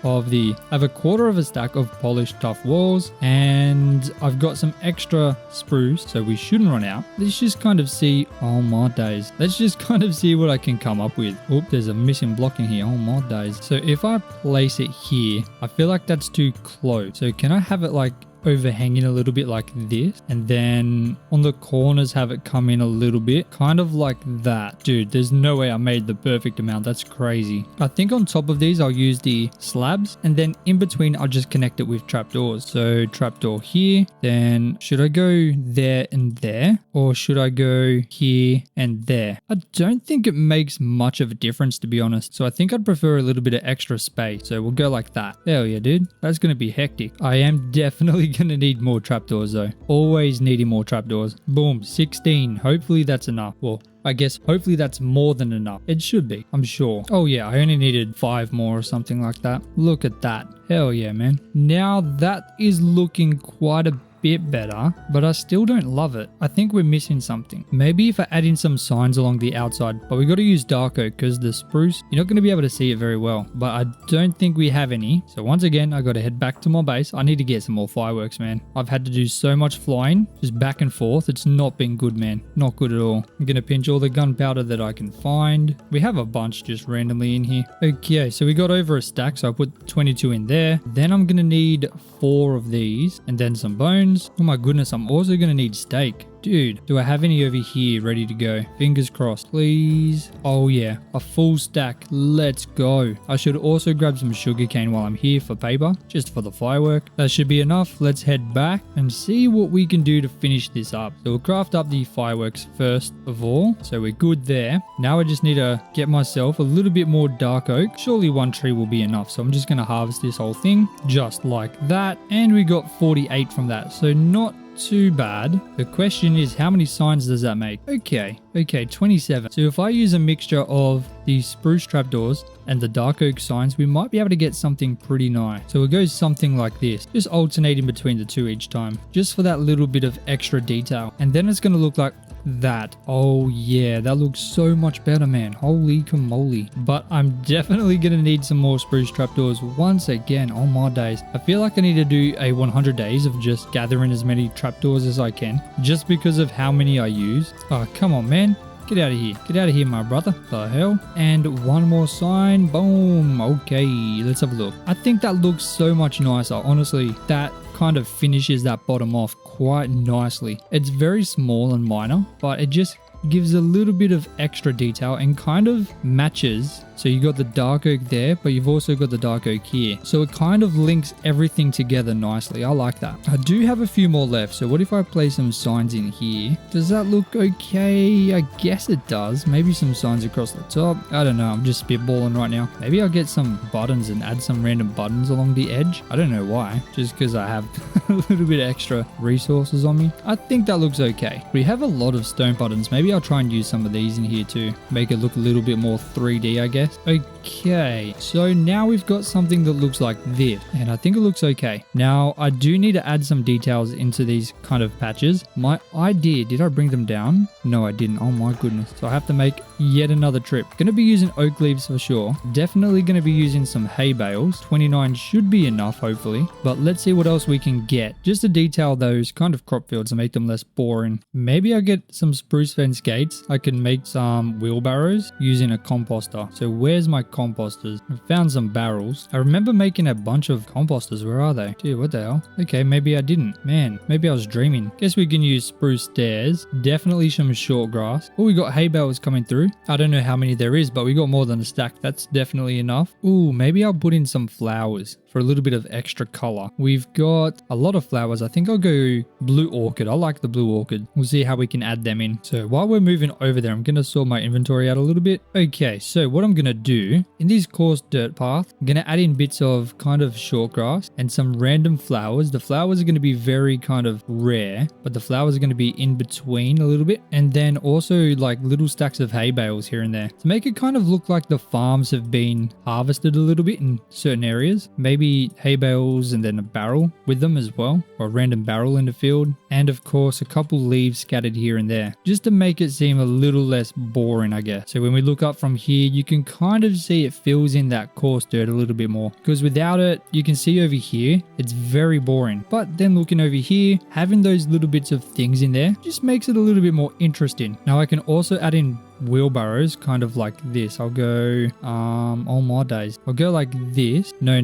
of polished tough walls, and I've got some extra spruce, so we shouldn't run out. Let's just kind of see. Oh my days. Let's just kind of see what I can come up with. Oop, there's a missing block in here. Oh my days. So if I place it here, I feel like that's too close. So can I have it like overhanging a little bit like this, and then on the corners have it come in a little bit, kind of like that? Dude, there's no way I made the perfect amount. That's crazy. I think on top of these I'll use the slabs, and then in between I'll just connect it with trapdoors. So trapdoor here, then should I go there and there, or should I go here and there? I don't think it makes much of a difference, to be honest, so I think I'd prefer a little bit of extra space, so we'll go like that. Hell yeah, dude, that's gonna be hectic. I am definitely gonna need more trapdoors though. Always needing more trapdoors. Boom, 16. Hopefully that's enough. Well, I guess hopefully that's more than enough. It should be, I'm sure. Oh yeah, I only needed 5 more or something like that. Look at that. Hell yeah, man. Now that is looking quite a bit better, but I still don't love it. I think we're missing something. Maybe if I add in some signs along the outside, but we got to use dark oak because the spruce, you're not going to be able to see it very well, but I don't think we have any. So once again, I got to head back to my base. I need to get some more fireworks, man. I've had to do so much flying, just back and forth. It's not been good, man. Not good at all. I'm going to pinch all the gunpowder that I can find. We have a bunch just randomly in here. Okay, so we got over a stack, so I put 22 in there. Then I'm going to need 4 of these and then some bones. Oh my goodness, I'm also going to need steak. Dude, do I have any over here ready to go? Fingers crossed, please. Oh yeah, a full stack. Let's go. I should also grab some sugarcane while I'm here for paper, just for the firework. That should be enough. Let's head back and see what we can do to finish this up. So we'll craft up the fireworks first of all. So we're good there. Now I just need to get myself a little bit more dark oak. Surely 1 tree will be enough. So I'm just going to harvest this whole thing just like that. And we got 48 from that. So not too bad. The question is, how many signs does that make? Okay, 27. So if I use a mixture of the spruce trapdoors and the dark oak signs, we might be able to get something pretty nice. So we'll go something like this, just alternating between the two each time, just for that little bit of extra detail. And then it's going to look like that. Oh yeah, that looks so much better, man. Holy camoly. But I'm definitely gonna need some more spruce trapdoors once again on my days. I feel like I need to do a 100 days of just gathering as many trapdoors as I can, just because of how many I use. Oh, come on, man. Get out of here. Get out of here, my brother. The hell? And one more sign. Boom. Okay, let's have a look. I think that looks so much nicer. Honestly, that kind of finishes that bottom off quite nicely. It's very small and minor, but it just gives a little bit of extra detail and kind of matches. So you got the dark oak there, but you've also got the dark oak here. So it kind of links everything together nicely. I like that. I do have a few more left. So what if I place some signs in here? Does that look okay? I guess it does. Maybe some signs across the top. I don't know. I'm just spitballing right now. Maybe I'll get some buttons and add some random buttons along the edge. I don't know why. Just because I have a little bit extra resources on me. I think that looks okay. We have a lot of stone buttons. Maybe I'll try and use some of these in here too. Make it look a little bit more 3D, I guess. Okay, so now we've got something that looks like this, and I think it looks okay. Now, I do need to add some details into these kind of patches. My idea, did I bring them down? No, I didn't. Oh my goodness. So I have to make yet another trip. Gonna be using oak leaves for sure. Definitely gonna be using some hay bales. 29 should be enough, hopefully. But let's see what else we can get, just to detail those kind of crop fields and make them less boring. Maybe I'll get some spruce fence gates. I can make some wheelbarrows using a composter. So where's my composters? I found some barrels. I remember making a bunch of composters. Where are they? Dude, what the hell? Okay, maybe I didn't. Man, maybe I was dreaming. Guess we can use spruce stairs. Definitely some short grass. Oh, we got hay bales coming through. I don't know how many there is, but we got more than a stack. That's definitely enough. Ooh, maybe I'll put in some flowers for a little bit of extra color. We've got a lot of flowers. I think I'll go blue orchid. I like the blue orchid. We'll see how we can add them in. So while we're moving over there, I'm going to sort my inventory out a little bit. Okay, so what I'm going to do in this coarse dirt path, I'm going to add in bits of kind of short grass and some random flowers. The flowers are going to be very kind of rare, but the flowers are going to be in between a little bit. And then also like little stacks of hay bales here and there to make it kind of look like the farms have been harvested a little bit in certain areas. Maybe hay bales and then a barrel with them as well, or a random barrel in the field, and of course a couple leaves scattered here and there, just to make it seem a little less boring, I guess. So when we look up from here, you can kind of see it fills in that coarse dirt a little bit more, because without it, you can see over here, it's very boring. But then looking over here, having those little bits of things in there just makes it a little bit more interesting. Now I can also add in wheelbarrows kind of like this. I'll go on my days, I'll go like this. No,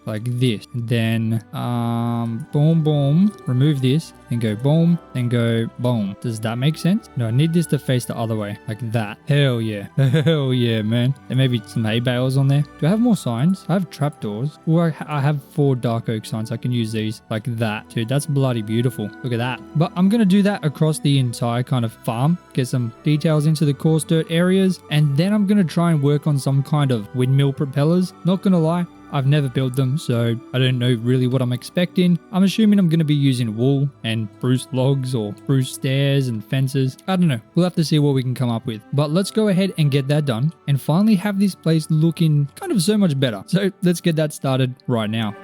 like this. And then boom boom, remove this, then go boom, then go boom. Does that make sense? No, I need this to face the other way, like that. Hell yeah. Hell yeah, man. There may be some hay bales on there. Do I have more signs? I have trapdoors. Or I have 4 dark oak signs. I can use these like that. Dude, that's bloody beautiful. Look at that. But I'm gonna do that across the entire kind of farm, get some details into the coarse dirt areas, and then I'm gonna try and work on some kind of windmill propellers. Not gonna lie, I've never built them, so I don't know really what I'm expecting. I'm assuming I'm going to be using wool and spruce logs or spruce stairs and fences. I don't know. We'll have to see what we can come up with. But let's go ahead and get that done and finally have this place looking kind of so much better. So let's get that started right now.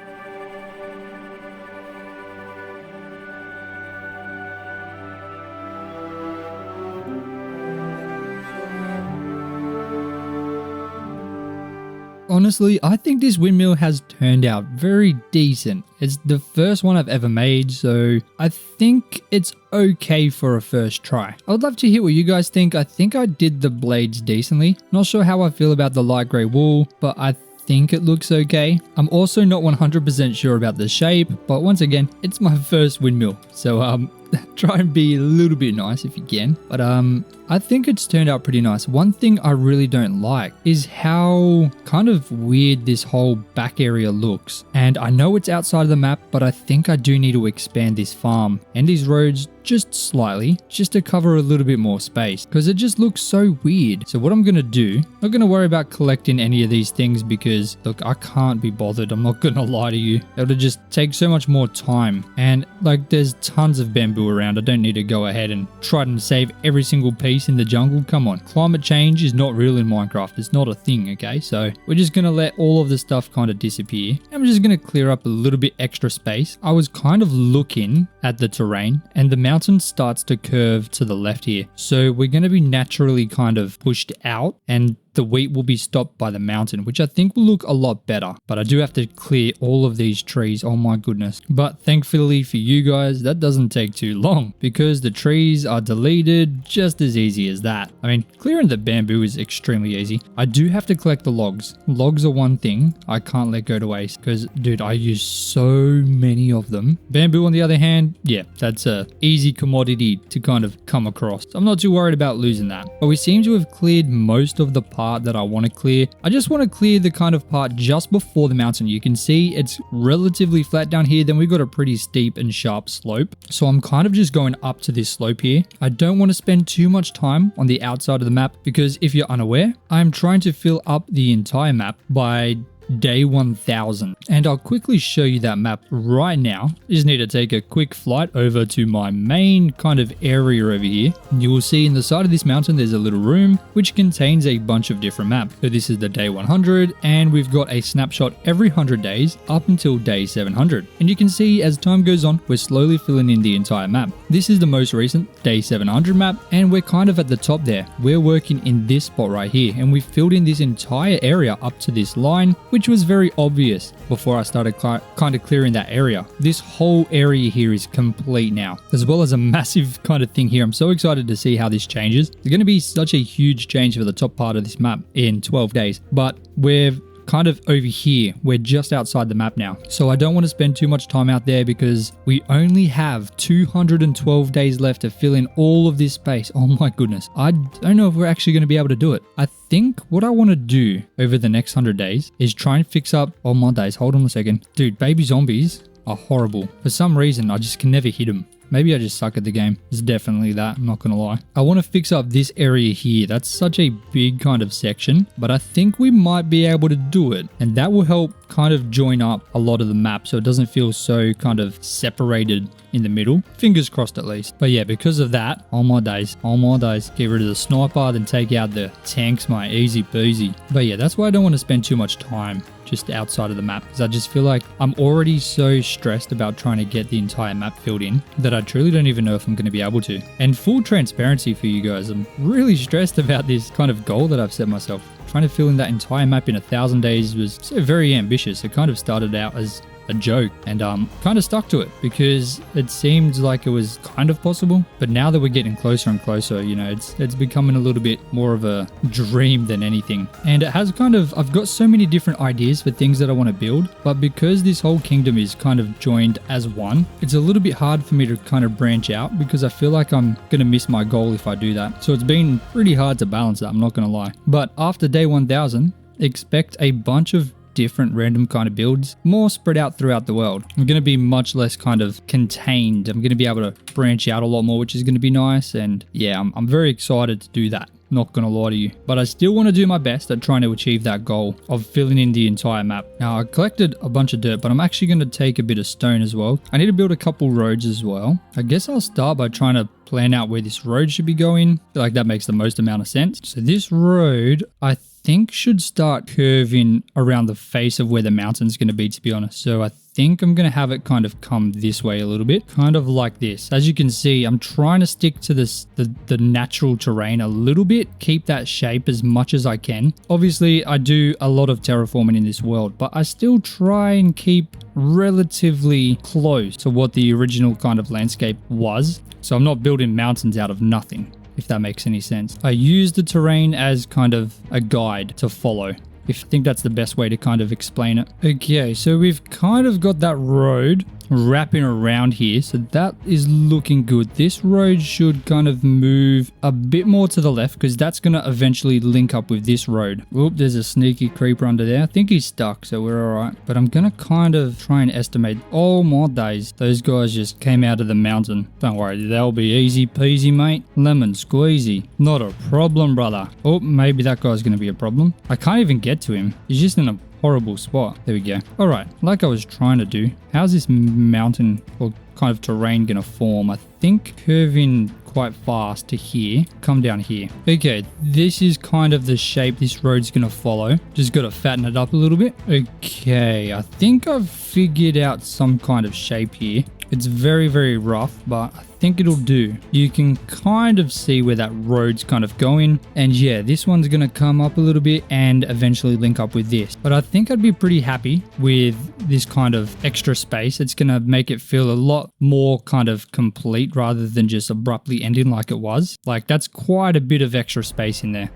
honestly, I think this windmill has turned out very decent. It's the first one I've ever made, so I think it's okay for a first try. I would love to hear what you guys think. I think I did the blades decently. Not sure how I feel about the light grey wool, but I think it looks okay. I'm also not 100% sure about the shape, but once again, it's my first windmill, so try and be a little bit nice if you can. But I think it's turned out pretty nice. One thing I really don't like is how kind of weird this whole back area looks. And I know it's outside of the map, but I think I do need to expand this farm and these roads just slightly, just to cover a little bit more space, because it just looks so weird. So what I'm going to do, I'm not going to worry about collecting any of these things because, look, I can't be bothered. I'm not going to lie to you. It'll just take so much more time. And like, there's tons of bamboo around. I don't need to go ahead and try and save every single piece in the jungle. Come on. Climate change is not real in Minecraft. It's not a thing, okay? So we're just going to let all of the stuff kind of disappear. And we're just going to clear up a little bit extra space. I was kind of looking at the terrain, and the mountain starts to curve to the left here. So we're going to be naturally kind of pushed out, and the wheat will be stopped by the mountain, which I think will look a lot better. But I do have to clear all of these trees. Oh my goodness. But thankfully for you guys, that doesn't take too long because the trees are deleted just as easy as that. I mean, clearing the bamboo is extremely easy. I do have to collect the logs. Logs are one thing I can't let go to waste because, dude, I use so many of them. Bamboo, on the other hand, yeah, that's a easy commodity to kind of come across. So I'm not too worried about losing that. But we seem to have cleared most of the part that I want to clear. I just want to clear the kind of part just before the mountain. You can see it's relatively flat down here. Then we've got a pretty steep and sharp slope. So I'm kind of just going up to this slope here. I don't want to spend too much time on the outside of the map because if you're unaware, I'm trying to fill up the entire map by day 1000, and I'll quickly show you that map right now. You just need to take a quick flight over to my main kind of area over here. You will see in the side of this mountain there's a little room which contains a bunch of different maps. So this is the day 100, and we've got a snapshot every 100 days up until day 700, and you can see as time goes on we're slowly filling in the entire map. This is the most recent day 700 map, and we're kind of at the top there. We're working in this spot right here, and we filled in this entire area up to this line, which was very obvious before I started kind of clearing that area. This whole area here is complete now, as well as a massive kind of thing here. I'm so excited to see how this changes. It's going to be such a huge change for the top part of this map in 12 days, but we're kind of over here. We're just outside the map now. So I don't want to spend too much time out there because we only have 212 days left to fill in all of this space. Oh my goodness. I don't know if we're actually going to be able to do it. I think what I want to do over the next 100 days is try and fix up all my days. Hold on a second. Dude, baby zombies are horrible. For some reason, I just can never hit them. Maybe I just suck at the game. It's definitely that, I'm not gonna lie. I want to fix up this area here. That's such a big kind of section, but I think we might be able to do it. And that will help kind of join up a lot of the map so it doesn't feel so kind of separated in the middle. Fingers crossed at least. But yeah, because of that, all my days, get rid of the sniper, then take out the tanks, my easy peasy. But yeah, that's why I don't want to spend too much time just outside of the map, because I just feel like I'm already so stressed about trying to get the entire map filled in that I truly don't even know if I'm going to be able to. And full transparency for you guys, I'm really stressed about this kind of goal that I've set myself. Trying to fill in that entire map in 1,000 days was so very ambitious. It kind of started out as a joke and kind of stuck to it because it seemed like it was kind of possible, but now that we're getting closer and closer, you know, it's becoming a little bit more of a dream than anything. And it has kind of, I've got so many different ideas for things that I want to build, but because this whole kingdom is kind of joined as one, it's a little bit hard for me to kind of branch out because I feel like I'm gonna miss my goal if I do that. So it's been pretty hard to balance that, I'm not gonna lie. But after day 1000, expect a bunch of different random kind of builds, more spread out throughout the world. I'm going to be much less kind of contained. I'm going to be able to branch out a lot more, which is going to be nice. And yeah, I'm very excited to do that. Not gonna lie to you, but I still want to do my best at trying to achieve that goal of filling in the entire map. Now I collected a bunch of dirt, but I'm actually going to take a bit of stone as well. I need to build a couple roads as well. I guess I'll start by trying to plan out where this road should be going. I feel like that makes the most amount of sense. So this road, I think should start curving around the face of where the mountain's going to be, to be honest. So I think I'm going to have it kind of come this way a little bit, kind of like this. As you can see, I'm trying to stick to this the natural terrain a little bit, keep that shape as much as I can. Obviously, I do a lot of terraforming in this world, but I still try and keep relatively close to what the original kind of landscape was. So I'm not building mountains out of nothing, if that makes any sense. I use the terrain as kind of a guide to follow. I think that's the best way to kind of explain it. Okay, so we've kind of got that road wrapping around here, so that is looking good. This road should kind of move a bit more to the left because that's going to eventually link up with this road. Oop, there's a sneaky creeper under there. I think he's stuck, so we're all right. But I'm going to kind of try and estimate. Oh my days, those guys just came out of the mountain. Don't worry, they'll be easy peasy, mate. Lemon squeezy. Not a problem, brother. Oh, maybe that guy's going to be a problem. I can't even get to him. He's just in a horrible spot. There we go. All right, like I was trying to do, how's this mountain or kind of terrain gonna form? I think curving quite fast to here, come down here. Okay, this is kind of the shape this road's gonna follow. Just gotta fatten it up a little bit. Okay, I think I've figured out some kind of shape here. It's very, very rough, but I think it'll do. You can kind of see where that road's kind of going. And yeah, this one's going to come up a little bit and eventually link up with this. But I think I'd be pretty happy with this kind of extra space. It's going to make it feel a lot more kind of complete rather than just abruptly ending like it was. Like, that's quite a bit of extra space in there.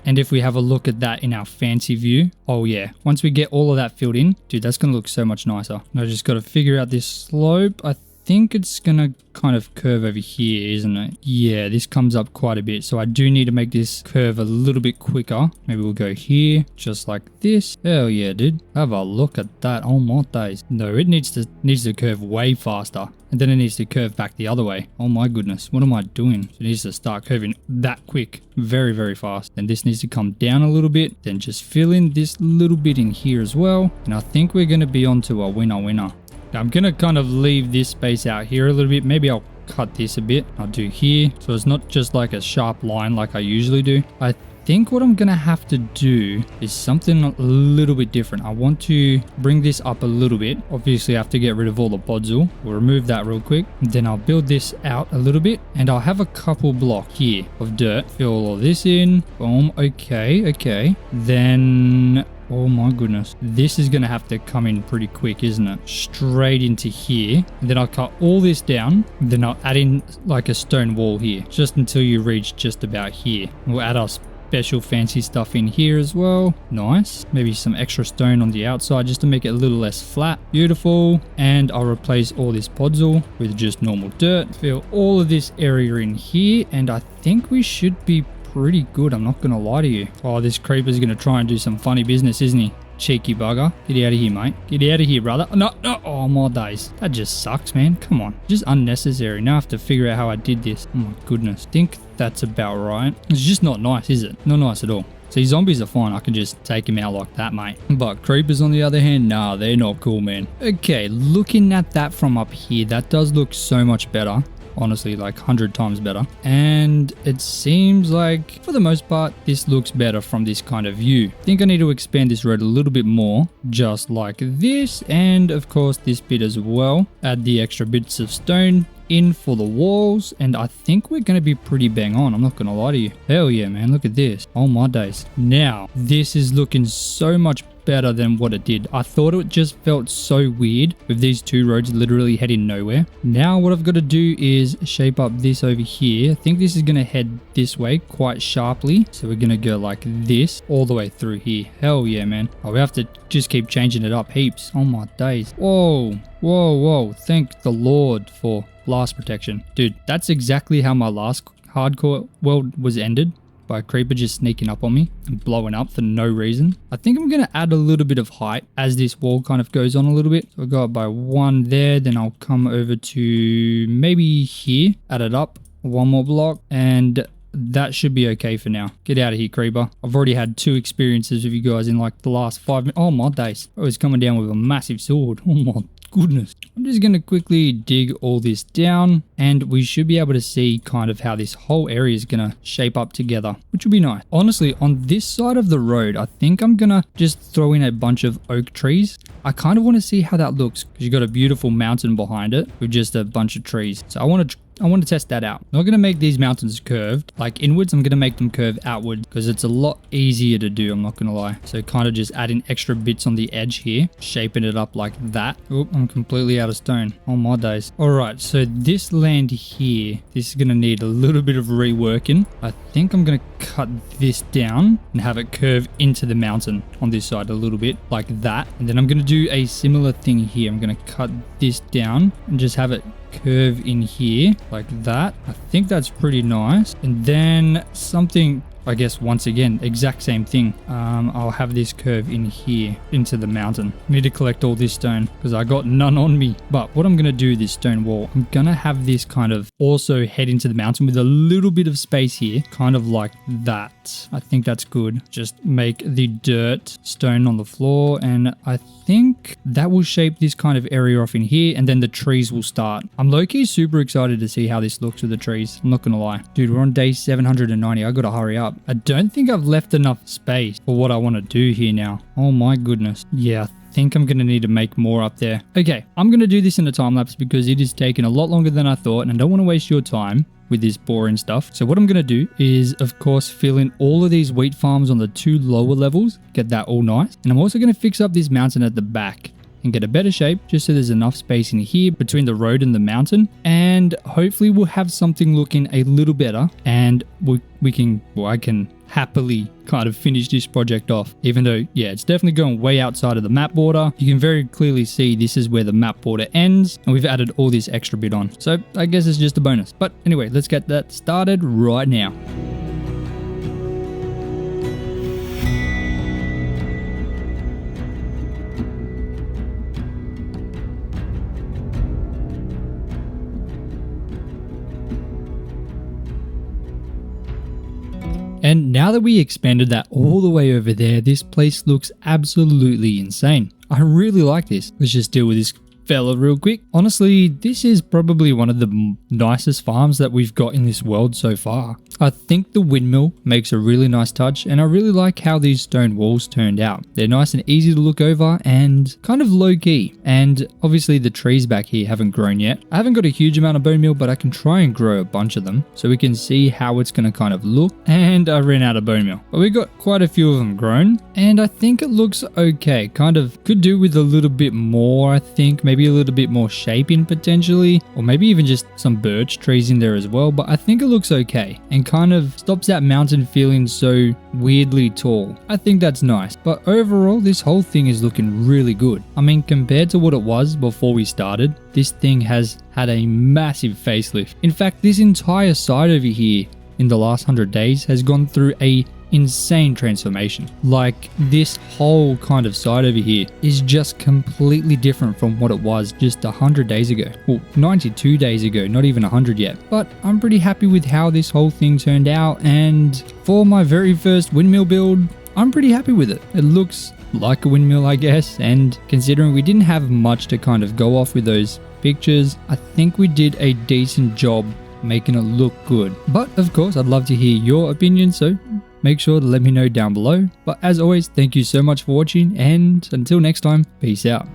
And if we have a look at that in our fancy view, oh yeah, once we get all of that filled in, dude, that's going to look so much nicer. I just got to figure out this slope. I think it's going to kind of curve over here, isn't it? Yeah, this comes up quite a bit. So I do need to make this curve a little bit quicker. Maybe we'll go here, just like this. Hell yeah, dude. Have a look at that. Oh my days. No, it needs to curve way faster. And then it needs to curve back the other way. Oh my goodness. What am I doing? It needs to start curving that quick. Very, very fast. Then this needs to come down a little bit. Then just fill in this little bit in here as well. And I think we're going to be onto a winner. Now I'm going to kind of leave this space out here a little bit. Maybe I'll cut this a bit. I'll do here. So it's not just like a sharp line like I usually do. I think what I'm going to have to do is something a little bit different. I want to bring this up a little bit. Obviously, I have to get rid of all the podzol. We'll remove that real quick. Then I'll build this out a little bit. And I'll have a couple blocks here of dirt. Fill all this in. Boom. Okay. Then... oh my goodness. This is going to have to come in pretty quick, isn't it? Straight into here. And then I'll cut all this down. Then I'll add in like a stone wall here. Just until you reach just about here. We'll add our special fancy stuff in here as well. Nice. Maybe some extra stone on the outside just to make it a little less flat. Beautiful. And I'll replace all this podzol with just normal dirt. Fill all of this area in here. And I think we should be pretty good, I'm not gonna lie to you. Oh, this creeper's gonna try and do some funny business, isn't he? Cheeky bugger. Get out of here, mate. Get out of here, brother. No. Oh, my days. That just sucks, man. Come on. Just unnecessary. Now I have to figure out how I did this. Oh, my goodness. Think that's about right. It's just not nice, is it? Not nice at all. See, zombies are fine. I can just take him out like that, mate. But creepers, on the other hand, nah, they're not cool, man. Okay, looking at that from up here, that does look so much better. Honestly, like 100 times better. And it seems like, for the most part, this looks better from this kind of view. I think I need to expand this road a little bit more, just like this. And of course, this bit as well. Add the extra bits of stone in for the walls, and I think we're going to be pretty bang on. I'm not going to lie to you. Hell yeah, man. Look at this. Oh my days. Now, this is looking so much better than what it did. I thought it just felt so weird with these two roads literally heading nowhere. Now what I've got to do is shape up this over here. I think this is going to head this way quite sharply. So we're going to go like this all the way through here. Hell yeah, man. Oh, we have to just keep changing it up heaps. Oh my days. Whoa. Thank the Lord for blast protection. Dude, that's exactly how my last hardcore world was ended. By a creeper just sneaking up on me and blowing up for no reason. I think I'm going to add a little bit of height as this wall kind of goes on a little bit. So I'll go up by one there, then I'll come over to maybe here, add it up one more block, and that should be okay for now. Get out of here, creeper. I've already had 2 experiences with you guys in like the last 5 minutes. Oh my days. Oh, he's coming down with a massive sword. Oh my goodness. I'm just going to quickly dig all this down and we should be able to see kind of how this whole area is going to shape up together, which will be nice. Honestly, on this side of the road, I think I'm going to just throw in a bunch of oak trees. I kind of want to see how that looks because you've got a beautiful mountain behind it with just a bunch of trees. So I want to test that out. I'm not going to make these mountains curved like inwards. I'm going to make them curve outward because it's a lot easier to do. I'm not going to lie. So kind of just adding extra bits on the edge here, shaping it up like that. Oh, I'm completely out of stone. Oh my days. All right. So this land here, this is going to need a little bit of reworking. I think I'm going to cut this down and have it curve into the mountain on this side a little bit like that. And then I'm going to do a similar thing here. I'm going to cut this down and just have it curve in here like that. I think that's pretty nice. And then something, I guess, once again, exact same thing. I'll have this curve in here into the mountain. Need to collect all this stone because I got none on me. But what I'm going to do, this stone wall, I'm going to have this kind of also head into the mountain with a little bit of space here, kind of like that. I think that's good. Just make the dirt stone on the floor, and I think that will shape this kind of area off in here, and then the trees will start. I'm low-key super excited to see how this looks with the trees. I'm not going to lie. Dude, we're on day 790. I got to hurry up. I don't think I've left enough space for what I want to do here now. Oh my goodness. Yeah, I think I'm going to need to make more up there. Okay, I'm going to do this in a time lapse because it is taking a lot longer than I thought, and I don't want to waste your time with this boring stuff. So what I'm going to do is, of course, fill in all of these wheat farms on the 2 lower levels, get that all nice. And I'm also going to fix up this mountain at the back and get a better shape just so there's enough space in here between the road and the mountain, and hopefully we'll have something looking a little better, and I can happily kind of finish this project off, even though, yeah, it's definitely going way outside of the map border. You can very clearly see this is where the map border ends, and we've added all this extra bit on, so I guess it's just a bonus. But anyway, let's get that started right now. And now that we expanded that all the way over there, this place looks absolutely insane. I really like this. Let's just deal with this fella real quick. Honestly, this is probably one of the nicest farms that we've got in this world so far. I think the windmill makes a really nice touch, and I really like how these stone walls turned out. They're nice and easy to look over and kind of low key. And obviously the trees back here haven't grown yet. I haven't got a huge amount of bone meal, but I can try and grow a bunch of them so we can see how it's going to kind of look. And I ran out of bone meal, but we got quite a few of them grown, and I think it looks okay. Kind of could do with a little bit more, I think. Maybe a little bit more shaping potentially, or maybe even just some birch trees in there as well, but I think it looks okay and kind of stops that mountain feeling so weirdly tall. I think that's nice, but overall this whole thing is looking really good. I mean, compared to what it was before we started, this thing has had a massive facelift. In fact, this entire side over here in the last 100 days has gone through a insane transformation. Like, this whole kind of side over here is just completely different from what it was just 100 days ago. Well, 92 days ago, not even 100 yet. But I'm pretty happy with how this whole thing turned out, and for my very first windmill build, I'm pretty happy with it. It looks like a windmill, I guess, and considering we didn't have much to kind of go off with those pictures, I think we did a decent job making it look good. But of course, I'd love to hear your opinion, so make sure to let me know down below. But as always, thank you so much for watching, and until next time, peace out.